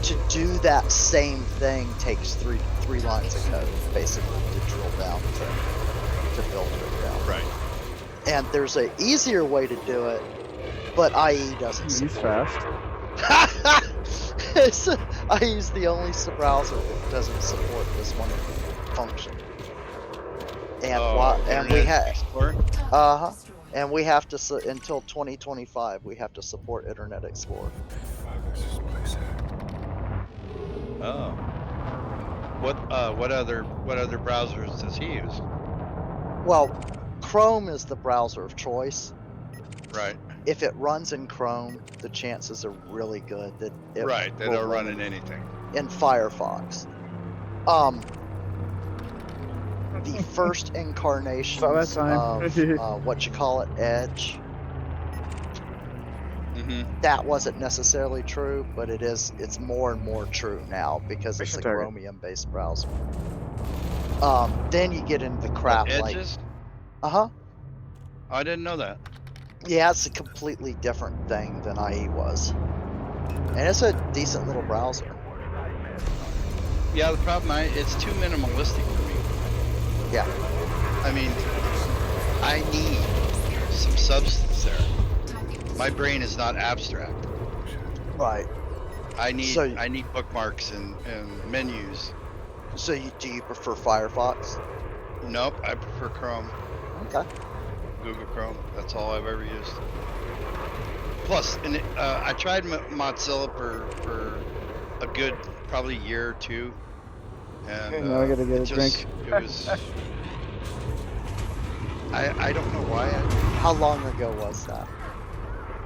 to do that same thing takes three lines of code basically to drill down to build it down. Right. And there's a easier way to do it, but IE doesn't He's support fast. it. IE's the only browser that doesn't support this one function. And and we Internet have Explorer? and we have to until 2025 we have to support Internet Explorer. Let's just place it. Oh. What other browsers does he use? Well, Chrome is the browser of choice. Right. If it runs in Chrome, the chances are really good that it Right. They will don't run in anything. in Firefox. The first incarnations Saw that sign. of what you call it, Edge, Mm-hmm. that wasn't necessarily true, but it's more and more true now because it's a Mission target. Chromium-based browser. Then you get into the crap like Edges? uh-huh. I didn't know that. Yeah, it's a completely different thing than IE was. And it's a decent little browser. Yeah, the problem it's too minimalistic for me. Yeah. I mean, I need some substance there. My brain is not abstract. Right. I need So- I need bookmarks and menus. So do you prefer Firefox? Nope, I prefer Chrome, Okay. Google Chrome. That's all I've ever used. Plus, I tried Mozilla for a good probably year or two, and Okay, now I gotta get a it was. I don't know why. How long ago was that?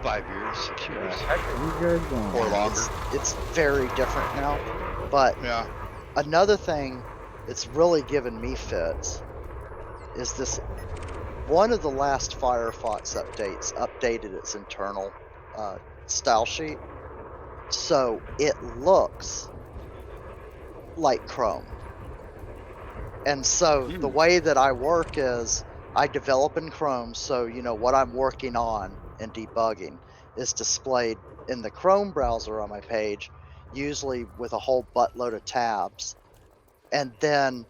5 years, 6 Where the years, heck are you guys going? or longer. It's very different now. But Yeah. another thing that's really given me fits is this. One of the last Firefox updates updated its internal style sheet, so it looks like Chrome. And so the way that I work is I develop in Chrome, so you know what I'm working on and debugging is displayed in the Chrome browser on my page, usually with a whole buttload of tabs. And then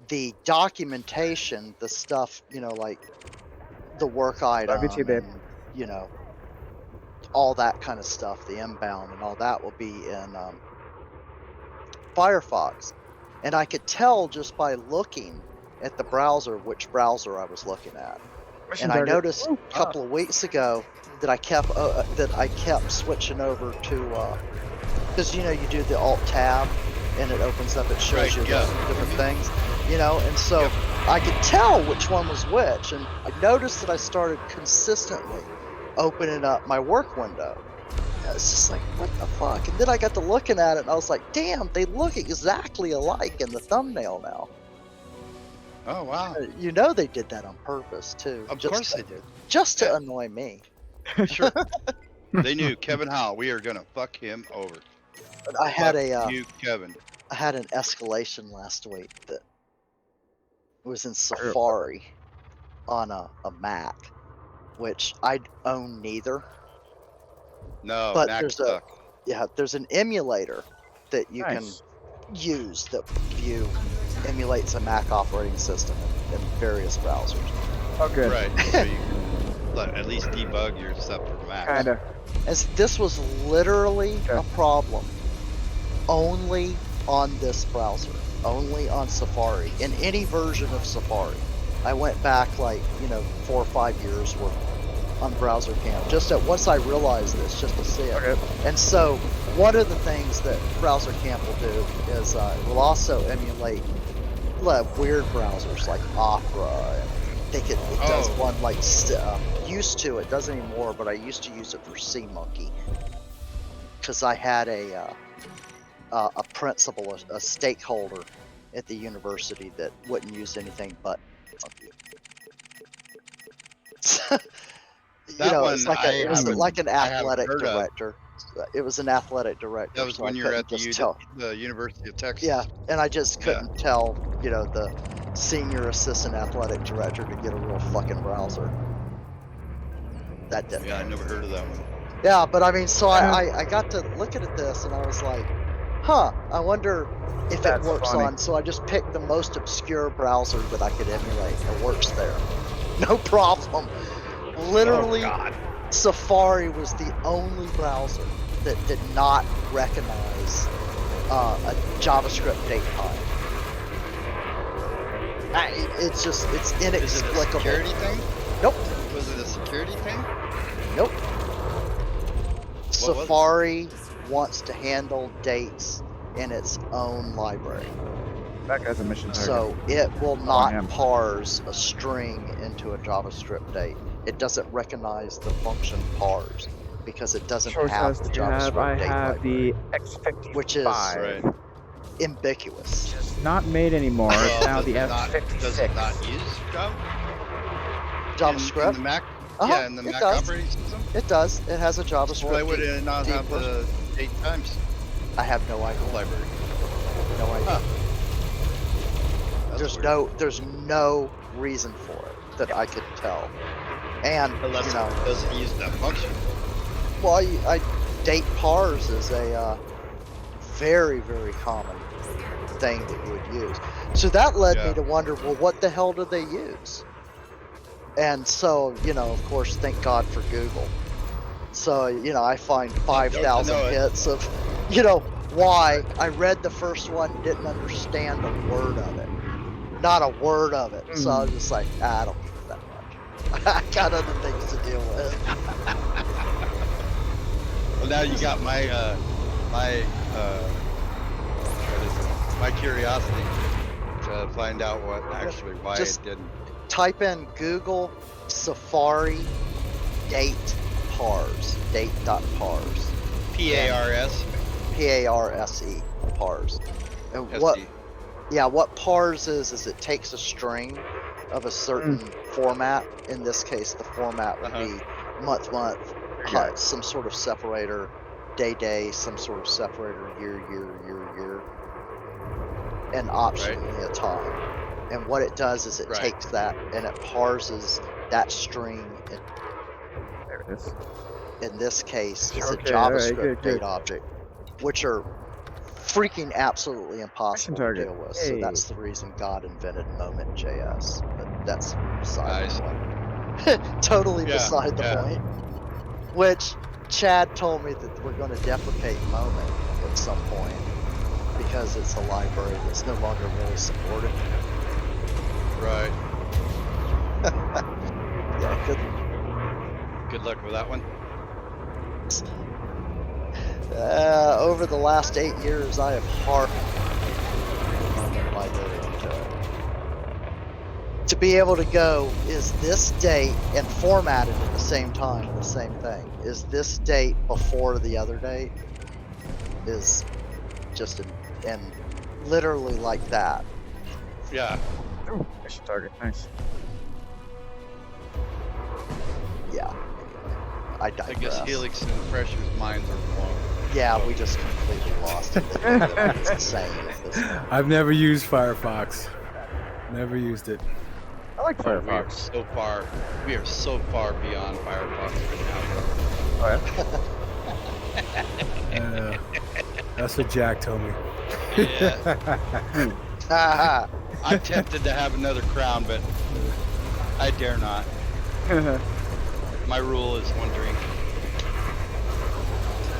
the documentation, the stuff, you know, like the work item you, babe. and, you know, all that kind of stuff, the inbound and all that will be in Firefox. And I could tell just by looking at the browser which browser I was looking at. Mission And I target. noticed a couple of weeks ago that I kept switching over to because you know you do the Alt Tab and it opens up, it shows Right, you yeah. the different things, you know, and so I could tell which one was which, and I noticed that I started consistently opening up my work window. And it's just like, what the fuck? And then I got to looking at it, and I was like, damn, they look exactly alike in the thumbnail now. Oh wow. You know they did that on purpose too. Of just course to, they did. just to Yeah. annoy me. Sure. They knew Kevin Howell. We are gonna fuck him over. But I had Fuck you, Kevin. I had an escalation last week that was in Safari on a Mac, which I own neither. No, But Mac there's suck. there's an emulator that you Nice. can use that emulates a Mac operating system in various browsers. Oh, good. Right. So you can at least debug your stuff for Mac. Kinda. As this was literally a Okay. problem only on this browser, only on Safari, in any version of Safari. I went back like, 4 or 5 years worth on browser camp. Just at once I realized this, just to see it. Okay. And so one of the things that browser camp will do is it will also emulate weird browsers like Opera. And I think it does Oh. one like used to. It doesn't anymore, but I used to use it for SeaMonkey because I had a principal, a stakeholder at the university that wouldn't use anything but monkey. That It's one like it was like an I haven't athletic heard of. director. It was an athletic director. That was so when I you were couldn't at just tell. the University of Texas. Yeah, and I just Yeah. couldn't tell, the senior assistant athletic director to get a real fucking browser. That didn't. Yeah, I never heard of that one. Yeah, but I mean, so I got to looking at this and I was like, huh, I wonder if That's it works funny. on. So I just picked the most obscure browser that I could emulate. It works there. No problem. Literally, Oh, God. Safari was the only browser that did not recognize a JavaScript date time. It's Is it a inexplicable. security thing? Nope. Was it a security thing? Nope. was it? Safari wants to handle dates in its own library. That guy's a mission target. So it will him. not parse a string into a JavaScript date. It doesn't recognize the function parse because it doesn't Choice have as the to have, I JavaScript date have library, the X55. which is Right. ambiguous. Which is not made anymore. It's Well, now does the it not- F56. Does it not use Java? JavaScript? In the Mac? Uh-huh, Yeah, in the it Mac does. operating system? It does. It has a JavaScript. Why would it not have version. the date times I have no idea. library? No idea. Huh. That's weird. There's no reason for it that I could tell. And Unless it doesn't use that function. well, date parse is a very, very common thing that you would use. So that led me Yeah. to wonder, well, what the hell do they use? And so, of course, thank God for Google. So, I find 5,000 know it. hits of, why I read the first one, didn't understand a word of it. Not a word of it. So I was just like, I don't care that much. I got other things to deal with. Well, now you got my my curiosity to find out why Just- it didn't. Type in Google Safari date parse. Date.parse. PARS. P-A-R-S-E. Parse. And what parse is it takes a string of a certain format. In this case, the format would be month, Yeah. some sort of separator, day, some sort of separator, year, and optionally a time. And what it does is it Right. takes that and it parses that string. There it is. In this case, is a Okay, all right, JavaScript good, date good. object, which are freaking absolutely impossible to target. deal with. So Hey. that's the reason God invented Moment.js. But that's beside Nice. the point. Totally Yeah, beside the yeah. point. Which Chad told me that we're going to deprecate Moment at some point because it's a library that's no longer really supported. Right. Yeah, good. Good luck with that one. Over the last 8 years, I have harped on my ability to be able to go, is this date, and format it at the same time, the same thing. Is this date before the other date? Is just and literally like that. Yeah. Ooh, mission target. Nice. Yeah. I I digress. guess Helix and Fresh's minds are wrong. Yeah, we just completely lost it. They think that it's the same at this point. I've never used Firefox. Never used it. I like We are Firefox. so far beyond Firefox right Oh, yeah? That's what Jack told me. now. Yeah. Haha. I'm tempted to have another crown, but I dare not. My rule is one drink.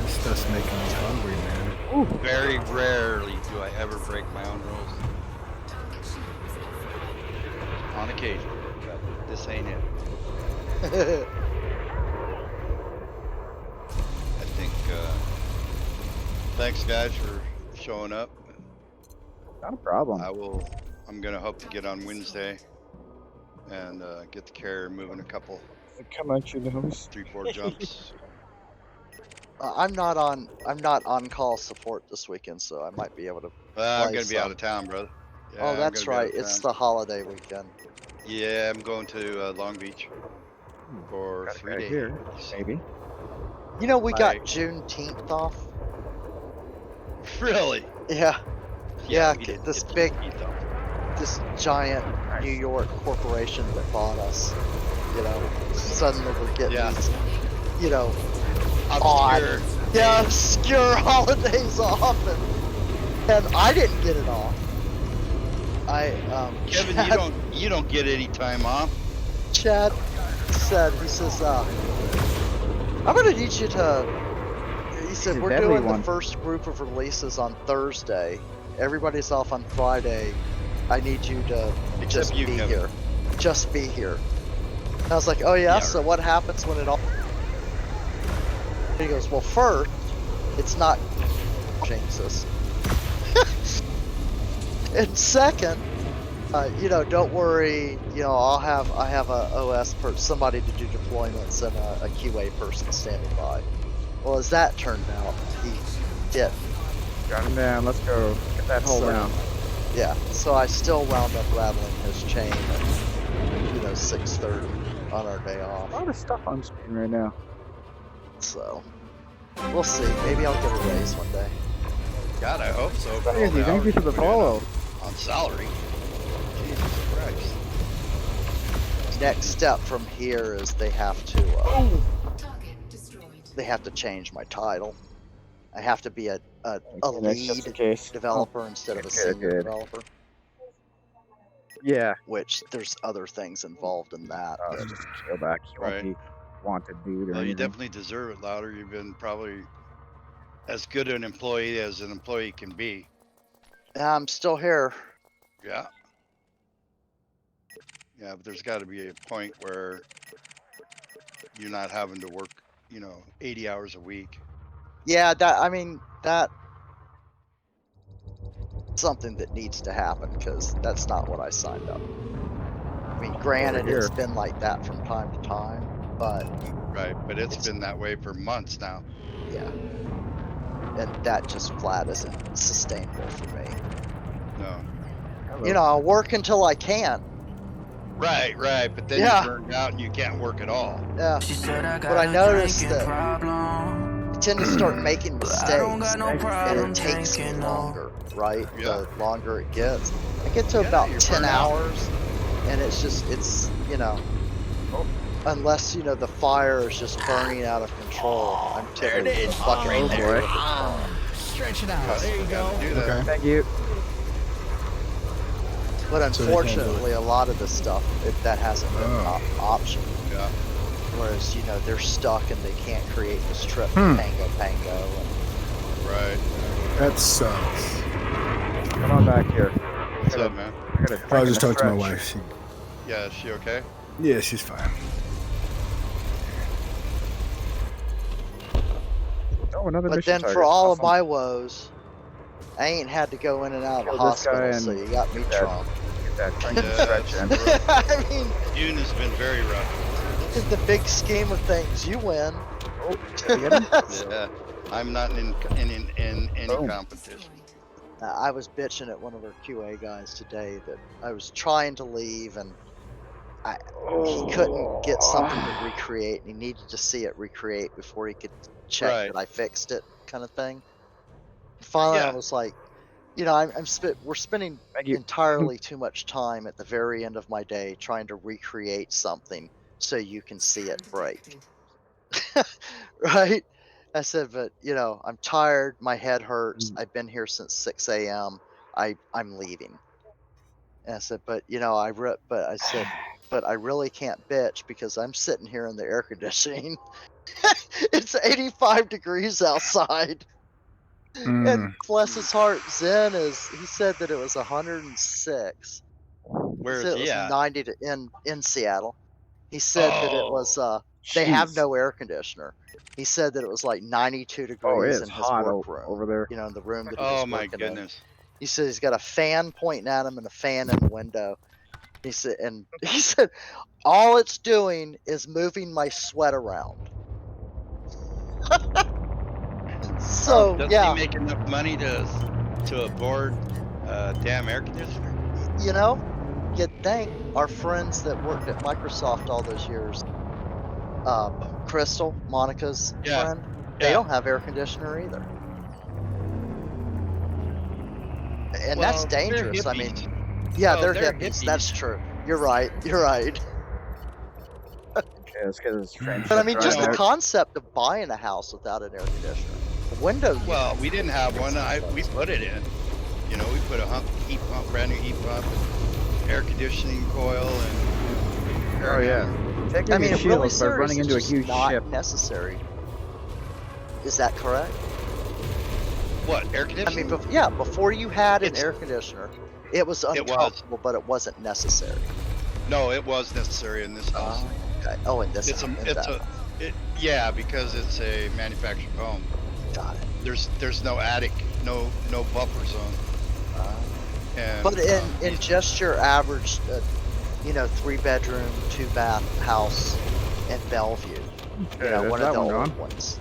This stuff's making me hungry, man. Very rarely do I ever break my own rules. On occasion, but this ain't it. thanks guys for showing up. Not a problem. I'm gonna hope to get on Wednesday and get the carrier moving a couple Come out your nose. 3-4 jumps. I'm not on call support this weekend, so I might be able to. I'm Play gonna be out some. of town, brother. Yeah, Oh, I'm that's gonna be out right. of It's town. the holiday weekend. Yeah, I'm going to Long Beach for Got a 3 guy days. here, maybe. You know, we got Like- Juneteenth off. Really? Yeah, Yeah, we didn't this get big- Juneteenth off. this giant Nice. New York corporation that bought us. You know, suddenly we're getting Yeah. these, you know, Obscure. obscure holidays off, and I didn't get it off. Kevin, Chad, you don't get any time off. Chad said, he says, I'm gonna need you to. He said, a we're deadly doing one. the first group of releases on Thursday. Everybody's off on Friday. I need you to Except just you, be Kevin. here. Just be here. And I was like, oh yeah, Yeah, so what happens when it all. He goes, well, first, it's not jinxes. And second, you know, don't worry. You know, I have a OS somebody to do deployments and a QA person standing by. Well, as that turned out, he did. Got him down. Let's go. Get that hole So- down. Yeah. So I still wound up rattling his chain at 6:30 on our day A off. lot of stuff on screen right now. So we'll see. Maybe I'll get a raise one day. God, I hope so. for all Crazy. the Thank you hours for the put in follow. on salary. Jesus Christ. Next step from here is they have to Target destroyed. they have to change my title. I have to be a Okay, that's just the lead case. developer instead of a good, senior good. developer. Yeah. Which there's other things involved in that. but- Just go back. You won't Right. be wanted dude or Well, you anything. definitely deserve it, Louder. You've been probably as good an employee as an employee can be. I'm still here. Yeah. Yeah, but there's got to be a point where you're not having to work, 80 hours a week. Yeah, that's something that needs to happen because that's not what I signed up. I mean, granted, here. it's been like that from time to time, but Right. But it's It's- been that way for months now. yeah. And that just flat isn't sustainable for me. No. Hello. You know, I'll work until I can't. Right. But then Yeah. you're burned out and you can't work at all. Yeah. But I noticed that I tend to start making mistakes, and it takes me longer, right? Yeah. The longer it gets. I get to Yeah, about you're 10 burnt out. hours, and it's Oh. unless, the fire is just burning out of control, I'm typically fucking Oh, angry boy. with the car. Stretch it out. There you go. Do that. Okay. Thank you. But So they can't do it. unfortunately, a lot of this stuff, that hasn't been an option. Yeah. Whereas, they're stuck and they can't create this trip to Hmm. Pango. Right. That sucks. Come on back here. What's up, man? I gotta I drink was and just a talking to my stretch. wife. Yeah, is she okay? Yeah, she's fine. Oh, another But mission then target. for all of Awesome. my woes, I ain't had to go in and out of the Kill this guy hospital, and so you got me dead. drunk. Get that drink and Yeah, stretch in. it's rough. I mean, June has been very rough. in the big scheme of things, you win. Oh, did I get him? Yeah. I'm not in any Boom. competition. I was bitching at one of our QA guys today that I was trying to leave and he couldn't get something to recreate and he needed to see it recreate before he could check Right. that I fixed it, kind of thing. And finally, I Yeah. was like, we're spending Thank you. entirely too much time at the very end of my day trying to recreate something so you can see it break. Right? I said, but I'm tired, my head hurts, I've been here since 6 a.m. I'm leaving. And I said, but but I really can't bitch because I'm sitting here in the air conditioning. It's 85 degrees outside. And Mm. bless his heart, Zen he said that it was 106. He Where said is it he was at? 90 in Seattle. He said that it was they have Jeez. no air conditioner. He said that it was like 92 Oh, degrees it's in his hot workroom. over there. You know, in the room that he Oh was my working in. goodness. He said he's got a fan pointing at him and a fan in the window. He said, and he said, all it's doing is moving my sweat around. So Doesn't yeah, he make enough money to aboard damn air conditioner? you know, you'd think our friends that worked at Microsoft all those years, Crystal, Monica's Yeah, friend, they yeah. don't have air conditioner either. And that's Well, they're dangerous. I mean, hippies. yeah, Oh, they're they're hippies. That's hippies. true. You're right. You're right. Okay, let's get this train But I shit mean, You just drawn the know, out. concept of buying a house without an air conditioner, a window unit. well, we didn't have one. We Someplace. put it in. You know, we put a heat pump, brand new heat pump, and air conditioning coil, and air Oh yeah. handler. Taking I mean, your it really shields by serious. running It's into a just huge not ship. necessary. Is that correct? What, air I conditioning? mean, yeah, before you had an It's- air conditioner, it was uncomfortable, but it wasn't necessary. No, it was necessary in this house. Okay. Oh, in this It's one. yeah, because it's a manufactured home. Got it. There's no attic, no buffer zone. And But in these- just your average, 3-bedroom, 2-bath house in Bellevue, there's one that of the one old gone. ones,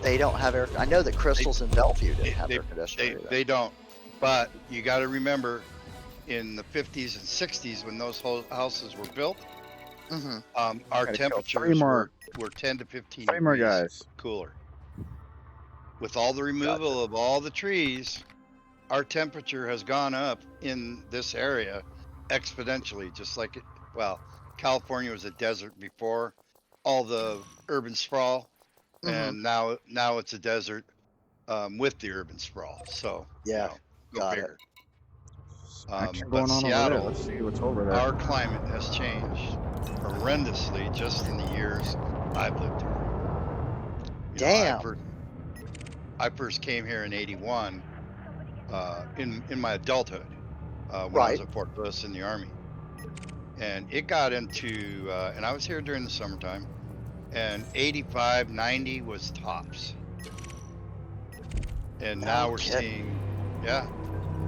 they don't have air. I know that Crystals in Bellevue didn't have air conditioning. they don't. But you got to remember, in the 50s and 60s when those houses were built, Mm-hmm. our Gotta kill temperatures more. were 10 to 15 Three more degrees guys. cooler. With all the removal of all the trees, our temperature has gone up in this area exponentially, just like California was a desert before all the urban sprawl, and now it's a desert with the urban sprawl. So Yeah, go got figure. Action But going on over there. Seattle, Let's see what's over there. our climate has changed horrendously just in the years I've lived here. Damn. I first came here in '81, in my adulthood, when I was Right. at Fort Bliss in the Army, and it got into, and I was here during the summertime, and 85, 90 was tops, and now No we're kidding.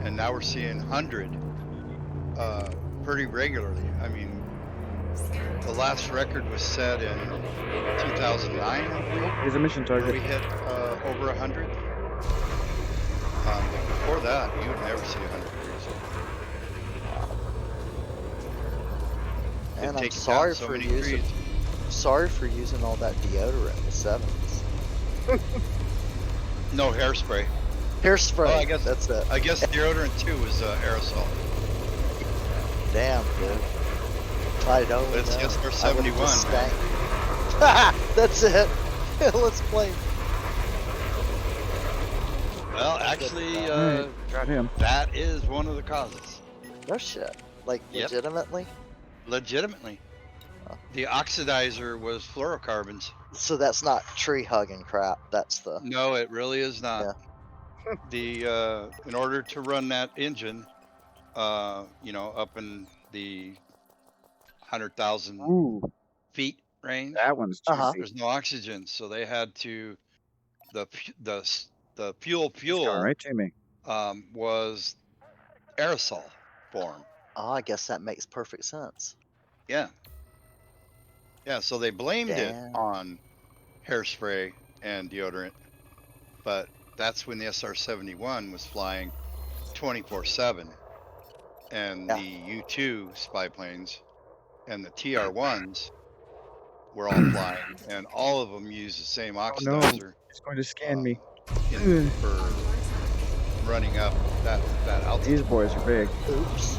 and now we're seeing 100 pretty regularly. I mean, the last record was set in 2009, I believe, Here's a mission where target. we hit over 100. But before that, you would never see 100 degrees. And I'm Take sorry down so for many using trees. all that deodorant in the 70s. No hairspray. Hairspray. Oh, I guess that's it. I guess deodorant too was aerosol. Damn, dude. If I'd only It's known, just for I would've 71, just man. stank. That's it. Let's play. Well, actually, Alright, got him. that is one of the causes. No shit. Like, Yep. legitimately? Legitimately. The oxidizer was fluorocarbons. So that's not tree hugging crap. That's the. No, it really is not. In order to run that engine, up in the 100,000 Ooh, feet range, that one's juicy. there's no oxygen, so they had to the fuel It's going right to me. was aerosol form. Oh, I guess that makes perfect sense. Yeah, so they blamed it Damn. on hairspray and deodorant, but that's when the SR-71 was flying 24/7, and Yeah. the U-2 spy planes and the TR-1s were all flying, and all of them use the same Oh no, oxidizer it's going to scan me. for running up that altitude. These boys are big. Oops.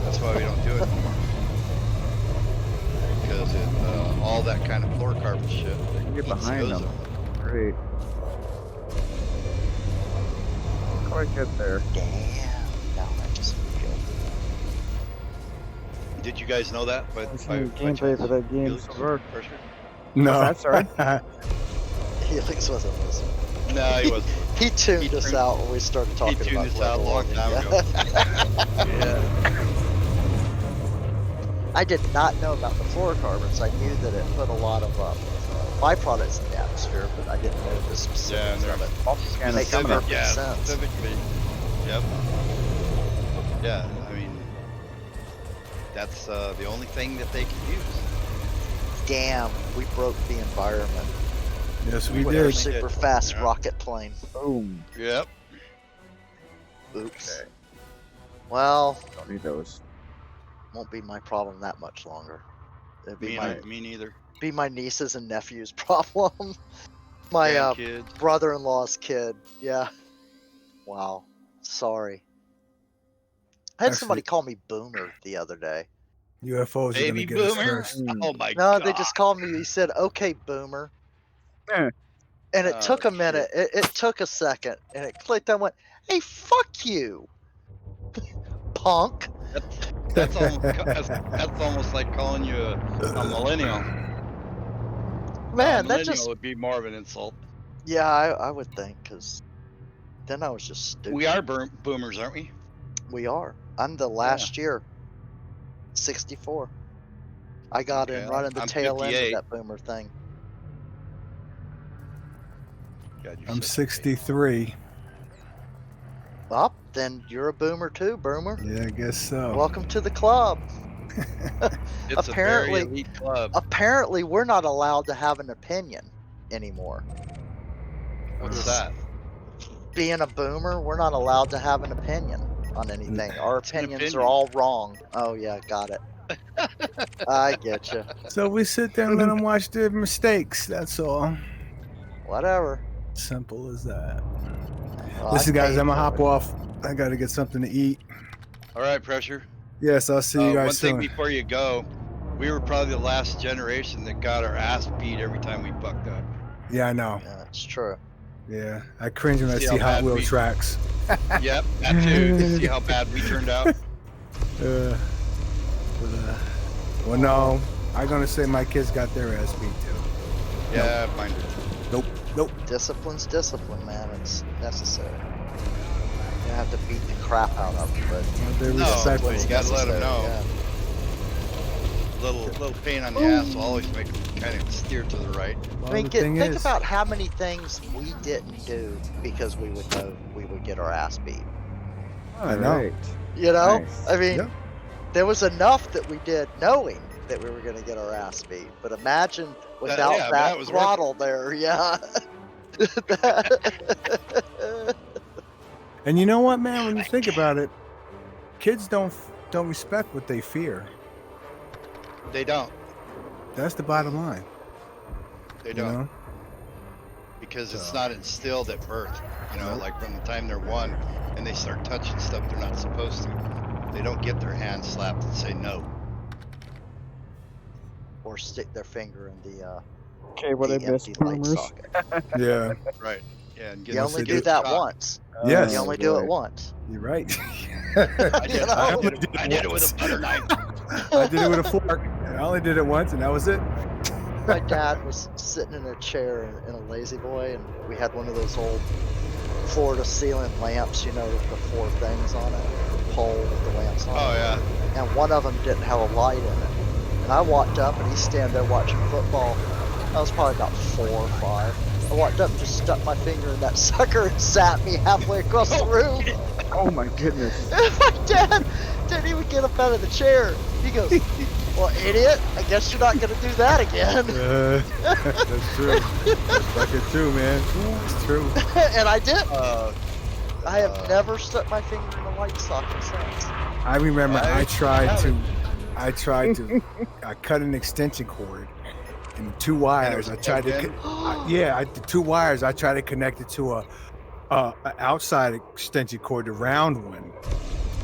That's why we don't do it anymore. Because all that kind of fluorocarbon shit. I can get eats behind ozone. them. Great. How do I get there? Damn. Now I just feel. Did you guys know that? But I've seen gameplay for that game so far. No. What's that, sorry? Helix wasn't listening. No, he wasn't. He tuned us tuned- out when we started talking He tuned about us out a global long warming. time ago. Yeah. I did not know about the fluorocarbons. I knew that it put a lot of byproducts in the atmosphere, but I didn't know the specifics and of it. Volcanoes Makes coming up. perfect Yeah, sense. specifically. Yep. Yeah, I mean, that's the only thing that they can use. Damn, we broke the environment Yes, we with our did. super fast Yeah. rocket plane. Boom. Yep. Oops. Okay. Well, Don't need those. won't be my problem that much longer. It'd be Me neither. be my nieces and nephews' problem. My Grandkids. brother-in-law's kid. Yeah. Wow. Sorry. I had somebody Actually, call me boomer the other day. UFOs are gonna Baby get us boomer. first. Oh my No, god. they just called me. He said, "Okay, boomer." Eh. And it Oh, took a shit. minute. It took a second, and it clicked. I went, "Hey, fuck you, punk." That's almost like calling you a millennial. Man, that Millennial just would be more of an insult. yeah, I would think, because then I was just stupid. We are boomers, aren't we? We are. I'm the last year, 64. I got in Okay, right in the I'm tail end of 58. that boomer thing. God, you're I'm such a baby. 63. Well, then you're a boomer too, boomer. Yeah, I guess so. Welcome to the club. It's a very Apparently, elite club. apparently, we're not allowed to have an opinion anymore. What's This- that? Being a boomer, we're not allowed to have an opinion on anything. Our What's an opinions are opinion? all wrong. Oh yeah, got it. I get you. So we sit there and let them watch their mistakes. That's all. Whatever. Simple as that. Well, Listen, I guys, paid I'm gonna for hop it. off. I gotta get something to eat. All right, Pressure. Yes, I'll see you One guys thing soon. before you go, we were probably the last generation that got our ass beat every time we bucked up. Yeah, I know. Yeah, it's true. Yeah, I cringe when I See see how Hot bad Wheel we- tracks. Yep, that too. To see how bad we turned out. Well, no, I'm gonna say my kids got their ass beat too. Yeah, mine did. Nope. Discipline's discipline, man. It's necessary. You have to beat the crap out of them, but They're No, respectful. but you gotta let 'em necessary, know. yeah. Little pain on the ass will always make them kind of steer to the right. Well, I mean, the thing think is, about how many things we didn't do because we would know we would get our ass beat. I know. Alright. You know? Nice. I mean, Yep. there was enough that we did knowing that we were going to get our ass beat. But imagine without yeah, that that was worth it. throttle there, yeah. and you know what, man? When you think about it, kids don't respect what they fear. They don't. That's the bottom line. They You don't. know? Because it's not instilled at birth. You know, like from the time they're 1 and they start touching stuff they're not supposed to. They don't get their hand slapped and say no. Or stick their finger in the Okay, what I missed, empty light boomers. socket. Yeah. Right. Yeah, and get You Yes, only they do do. that once. Yes. You only do it once. You're right. I You did, know? I did it with a butter knife. I did it with a fork. I only did it once, and that was it. My dad was sitting in a chair in a lazy boy, and we had one of those old floor to ceiling lamps, you know, with the 4 things on it, the pole with the lamps on Oh it. yeah. And one of them didn't have a light in it. And I walked up, and he's standing there watching football. I was probably about 4 or 5. I walked up and just stuck my finger in that sucker and sat me halfway across the room. Oh my goodness. My dad didn't even get up out of the chair. He goes, "Well, idiot, I guess you're not going to do that again." That's true. That's fucking true, man. It's true. And I did. Uh, I have never stuck my finger in a light socket since. I remember I tried have to cut an extension cord and 2 wires. I tried to, plugged the 2 wires. I tried to connect it to a outside extension cord, the round one.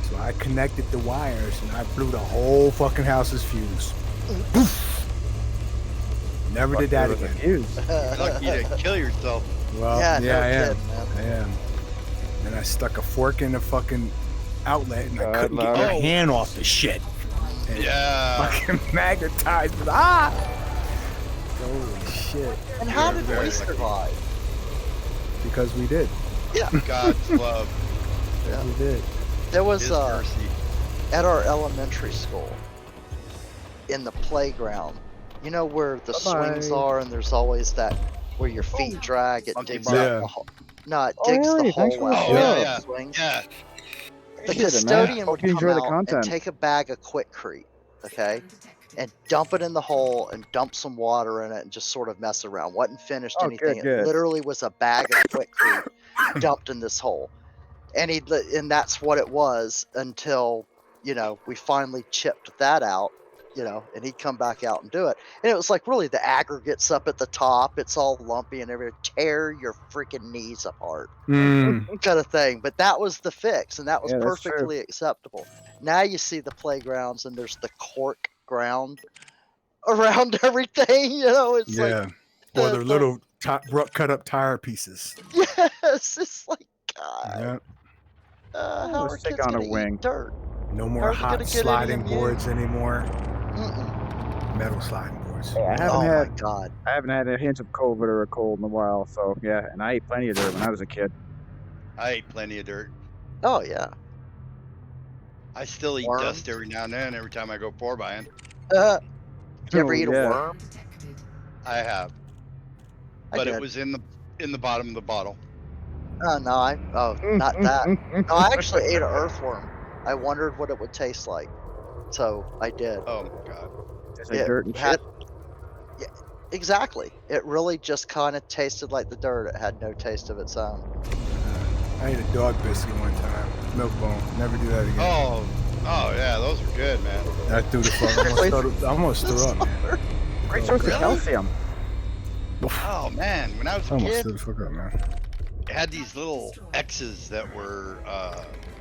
So I connected the wires and I blew the whole fucking house's fuse. Poof. Never did that again. Lucky to kill yourself. Well, Yeah, yeah, no I am. kidding, man. I am. And I stuck a fork in the fucking outlet and I God, couldn't get Lord. my hand off the shit. And Yeah. Fucking magnetized. But, holy shit. And how You're did very we lucky. survive? Because we did. Yeah, God's love. We did. there was His mercy. at our elementary school. in the playground. You know where the swings Bye-bye. are, and there's always that where your feet drag. It Monkey digs bar. out Yeah. the hole. No, it Oh, digs the Harry, thanks hole for the out Oh yeah, of sub. the yeah, swings. yeah. The Appreciate it, man. custodian Hope would you come enjoy the out and content. take a bag of Quickcrete, okay, Detected. and dump it in the hole and dump some water in it and just sort of mess around. Wasn't finished Oh, anything. good, It good. literally was a bag of Quickcrete dumped in this hole. And and that's what it was until, we finally chipped that out, and he'd come back out and do it. And it was like really the aggregates up at the top, it's all lumpy and everything. Tear your freaking knees apart. Mm. Kind of thing. But that was the fix, and that was Yeah, that's true. perfectly acceptable. Now you see the playgrounds and there's the cork ground around everything, it's like Yeah. Or the the little cut up tire pieces. yes, it's like God. Yeah. How Let's are take kids on a gonna eat wing. dirt? No How more are they gonna hot get any sliding immune? boards anymore. Mm-mm. Metal sliding boards. Hey, I Oh my haven't God. had a hint of COVID or a cold in a while, so yeah. And I ate plenty of dirt when I was a kid. I ate plenty of dirt. Oh yeah. I still eat dust Worms. every now and then. Every time I go pour buying, Did you ever Oh, eat a yeah. worm? Detected. I have, I but it did. was in the bottom of the bottle. Oh no, not that. No, I actually ate an earthworm. I wondered what it would taste like, so I did. Oh my god. Tastes like It dirt and had, shit. yeah, exactly. It really just kind of tasted like the dirt. It had no taste of its own. I ate a dog biscuit one time. Milk bone. Never do that again. Oh, yeah, those were good, man. I threw the fuck. I almost threw up, man. Great source of Really? calcium. Oh man, when I was I a almost kid, threw the fuck up, man. it had these little X's that were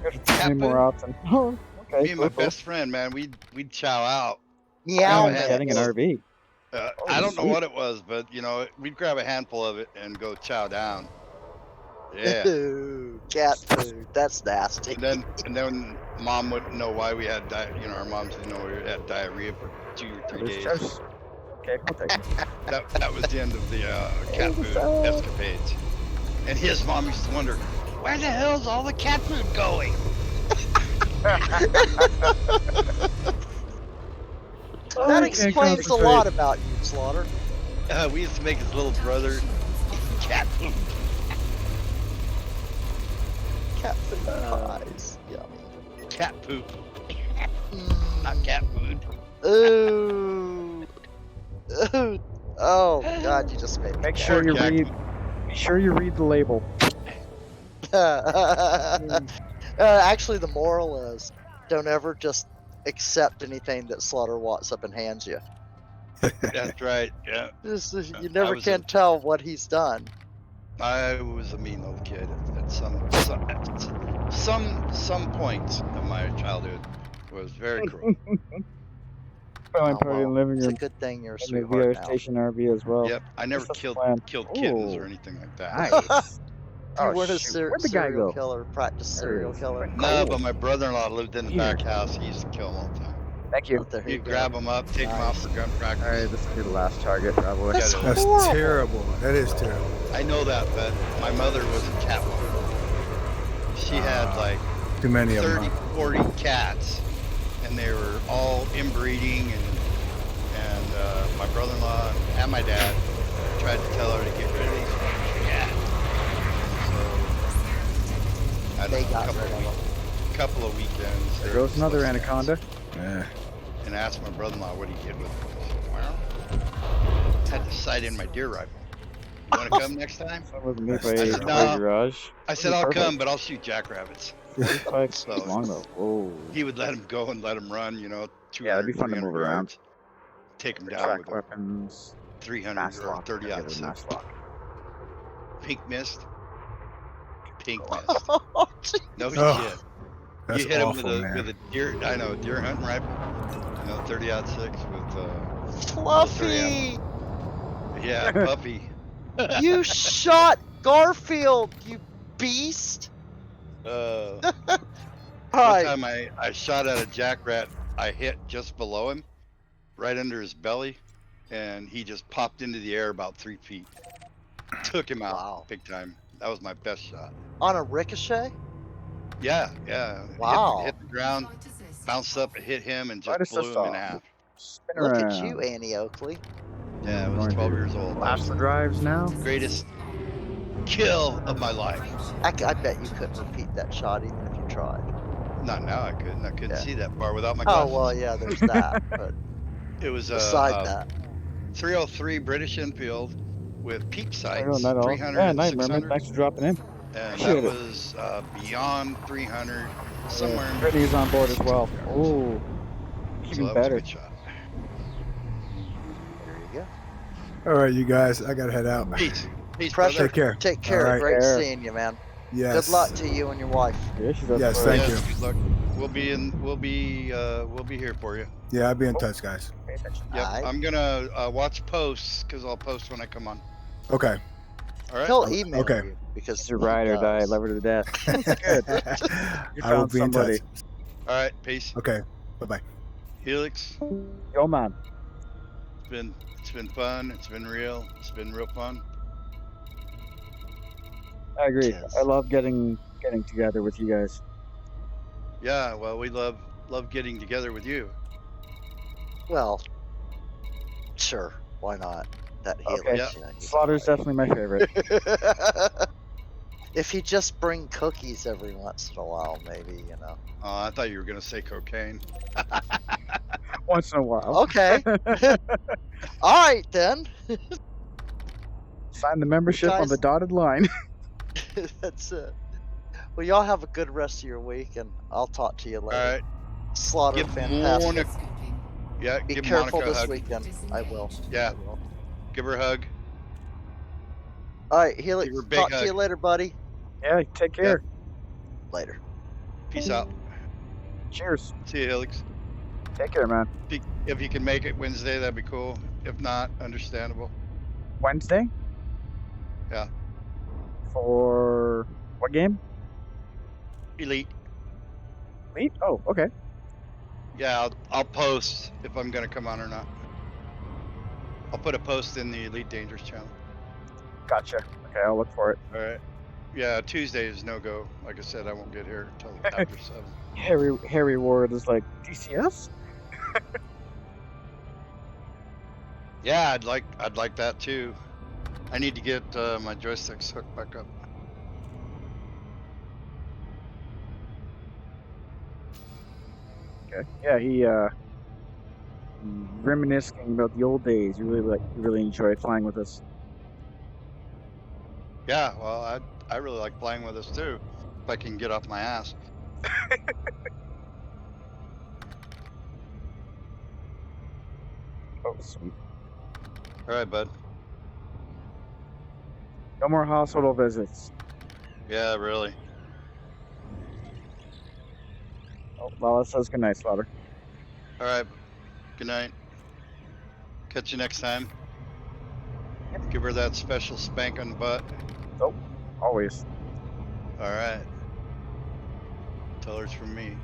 Any cat more food. often. Oh, okay. Me and my cool. best friend, man, we'd chow out. Meow Grab a Getting an handful of, RV. I don't know sweet. what it was, but we'd grab a handful of it and go chow down. Yeah. Ooh, cat food. That's nasty. And then mom wouldn't know why we had our moms didn't know we had diarrhea for 2 or 3 days. Okay, I'll take it. That was the end of the cat food escapades. And his mom used to wonder, where the hell's all the cat food going? Oh, That I can't explains a concentrate. lot about you, Slaughter. We used to make his little brother eat cat food. Cat food pies. Yummy. Cat poop, not cat food. Ooh. Ooh. Oh God, you just made me. Make gag. sure you Jack. read. Be sure you read the label. Actually, the moral is, don't ever just accept anything that Slaughter walks up and hands you. That's right. Yeah, You never was can tell what he's done. I was a mean little kid at some points of my childhood. Was very cruel. My Oh, party in the living it's a room good thing you're a in the VR sweetheart now. station RV as well. Yep, I never That's the killed plan. kittens or Ooh. anything like that. Nice. You Oh, weren't a shoot. Where'd the guy serial go? killer, practice There he serial is. killer. No, Cool. but my brother-in-law lived in the Here. back house. He used to kill them all the time. Thank you. Oh, there you He'd go. grab them up, take them off for gun practice. All right, this will be the last target, probably. That's gotta- That's horrible. terrible. That is terrible. I know that, but my mother was a cat lover. She had like Too many of 30, them. 40 cats, and they were all inbreeding, and my brother-in-law and my dad tried to tell her to get rid of these fucking cats. So I They had got rid of them. couple of weekends. There they were goes another supposed to- anaconda. Yeah. And I asked my brother-in-law what he did with it. I said, well, I had to sight in my deer rifle. You want to come next time? That wasn't me That's by terrible. my garage. I said, I'll come, but I'll shoot jackrabbits. 45 So- feet long though. Whoa. He would let him go and let him run, 200, Yeah, that'd be fun to 300 move around. yards. Take him down Track with a weapons. 300 Mass or lock. 30 Yeah, out the 6. mass lock. Pink mist. Pink Oh. mist. Oh, gee. No Ugh, shit. That's You hit him awful, with man. a deer. I know, deer hunting rifle. 30 out 6 with Fluffy, yeah, puppy. you shot Garfield, you beast. One Hi. time I shot at a jackrat. I hit just below him, right under his belly, and he just popped into the air about 3 feet. Took him out Wow. big time. That was my best shot. On a ricochet? Yeah. Wow. Hit the ground, Flight assist bounced up, and hit him, and Flight just blew assist him in off. half. Spin Look around. at you, Annie Oakley. Yeah, I was Going 12 to years old. That Blast was the the drives now. greatest kill of my life. I bet you couldn't repeat that shot even if you tried. Not now. I couldn't. I couldn't Yeah. see that far without my Oh glasses. well, yeah. There's that. But It was beside a that, 303 British Enfield with peep How you doing, sights, night all? 300 Yeah, and night, Merman. 600, Thanks for dropping in. and Appreciate that it. was beyond 300, Yeah, somewhere in Brittany's between on board as 600 well. yards. Oh, So even that was a better. good shot. there you go. All right, you guys, I gotta head out. Peace, peace, Pressure. brother. Take care. Take care. All right. Great Care. seeing you, man. Yes. Good luck to you and your wife. Yeah, she's up Yes, for thank it. you. Yes, good luck. We'll be here for you. Yeah, I'll be in touch, guys. Pay attention. Yep, Alright. I'm gonna watch posts because I'll post when I come on. Okay. All right. He'll email Okay. you because She's a he ride or die, does. love her to death. Good. You I will found be somebody. in touch. All right. Peace. Okay. Bye bye. Helix. Yo, man. It's been fun. It's been real. It's been real fun. I agree. Cheers. I love getting together with you guys. Yeah. Well, we love getting together with you. Well, sure. Why not? That Helix. Okay. Yeah. Yeah, he's Slaughter's definitely my favorite. if he just bring cookies every once in a while, maybe, you know. I thought you were gonna say cocaine. Once in a while. Okay. All right then. Sign the membership on Guys- the dotted line. That's it. Well, y'all have a good rest of your week, and I'll talk to you All later. right. Slaughter, Give fantastic. Monica. Scoping. Yeah. Be Give careful Monica a this hug. weekend. I will. Yeah. I will. Give her a hug. All right, Helix. Give her a big Talk to you hug. later, buddy. Yeah, take care. Later. Peace out. Cheers. See you, Helix. Take care, man. If you can make it Wednesday, that'd be cool. If not, understandable. Wednesday? Yeah. For what game? Elite. Elite? Oh, okay. Yeah, I'll post if I'm gonna come on or not. I'll put a post in the Elite Dangerous channel. Gotcha. Okay, I'll look for it. All right. Yeah, Tuesday is no go. Like I said, I won't get here until after 7. Harry Ward is like, DCS? Yeah, I'd like that too. I need to get my joysticks hooked back up. Okay. Yeah, he reminiscing about the old days. He really enjoyed flying with us. Yeah, well, I really like playing with this too. If I can get off my ass. Oh, sweet. All right, bud. No more hospital visits. Yeah, really. Oh, Lala says goodnight, Slaughter. All right. Good night. Catch you next time. Give her that special spank on the butt. Always. All right. Tell her it's from me.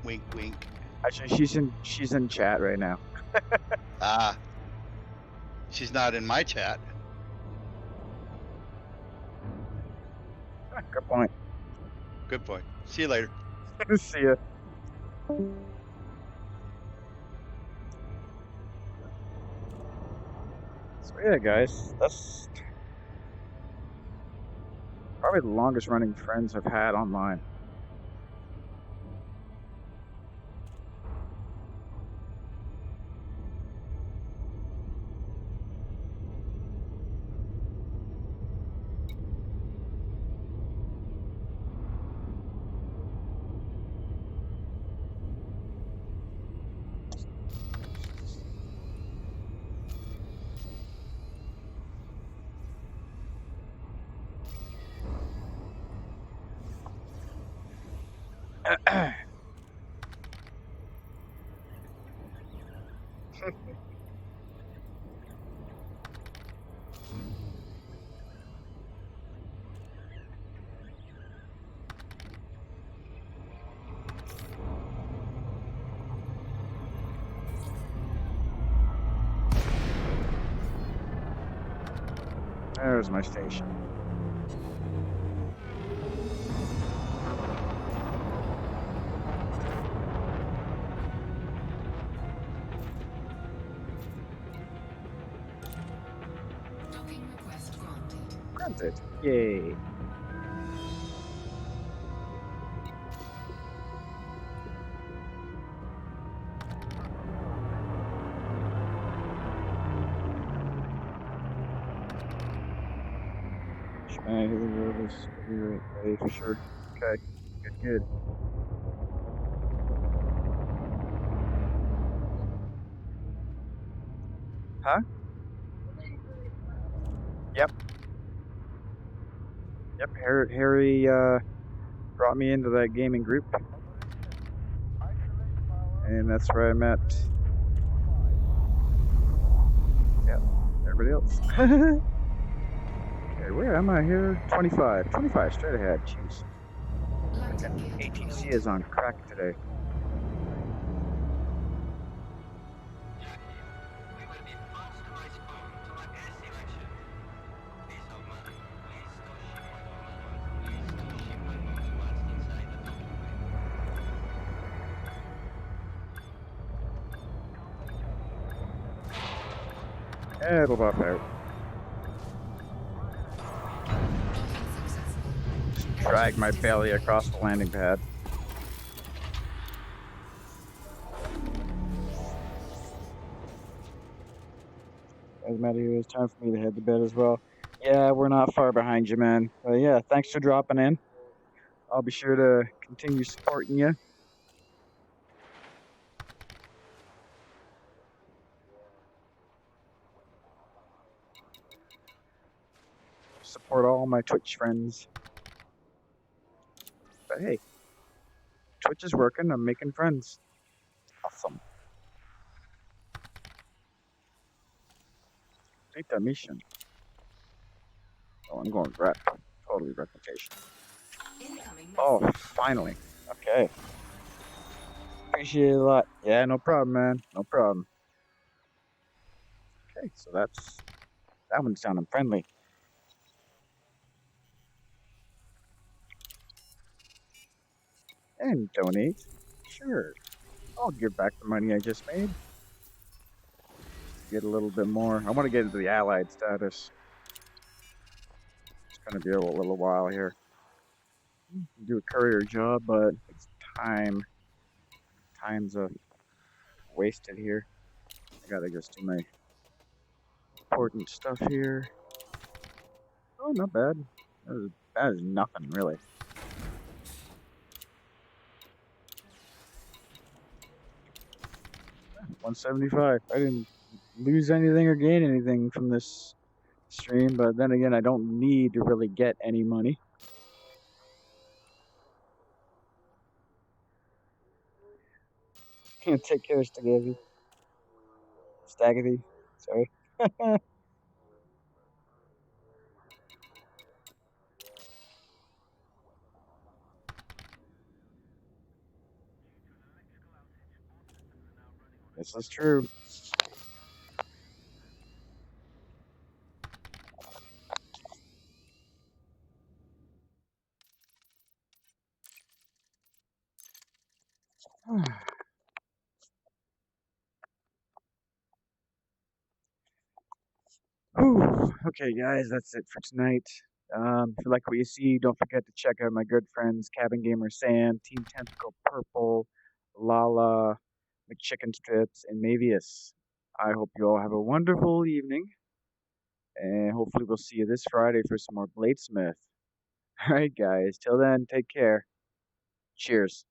Wink, wink. Actually, she's in chat right now. Ah. She's not in my chat. Good point. Good point. See you later. See ya. So yeah, guys, that's probably the longest running friends I've had online. There's my station. Granted. Yay. Schmack, the road is ready for sure. Okay. Good. Huh? Yep. Harry brought me into that gaming group, and that's where I met. Yeah, everybody else. Okay, where am I here? 25. 25 straight ahead. Jeez. Landing gear ATC deployed. is on crack today. It'll buff out. Docking successful. Just drag my belly across the landing pad. As a matter of it's time for me to head to bed as well. Yeah, we're not far behind you, man. But yeah, thanks for dropping in. I'll be sure to continue supporting you. Support all my Twitch friends. But hey, Twitch is working. I'm making friends. Awesome. Take that mission. Oh, I'm going rep. Totally reputation. Incoming Oh, message. finally. Okay. Appreciate it a lot. Yeah, no problem, man. No problem. Okay, so that one's sounding friendly. And donate. Sure. I'll give back the money I just made. Get a little bit more. I want to get into the allied status. It's going to be a little while here. Do a courier job, but it's time. Time's wasted here. I gotta just do my important stuff here. Oh, not bad. That is nothing, really. $175. I didn't lose anything or gain anything from this stream, but then again, I don't need to really get any money. Take care, Stagavy. Stagavy. Sorry. This is true. Whew. Okay, guys, that's it for tonight. If you like what you see, don't forget to check out my good friends Cabin Gamer Sam, Team Tentacle Purple, Lala, McChicken Strips, and Mavius. I hope you all have a wonderful evening, and hopefully we'll see you this Friday for some more Bladesmith. All right, guys. Till then, take care. Cheers.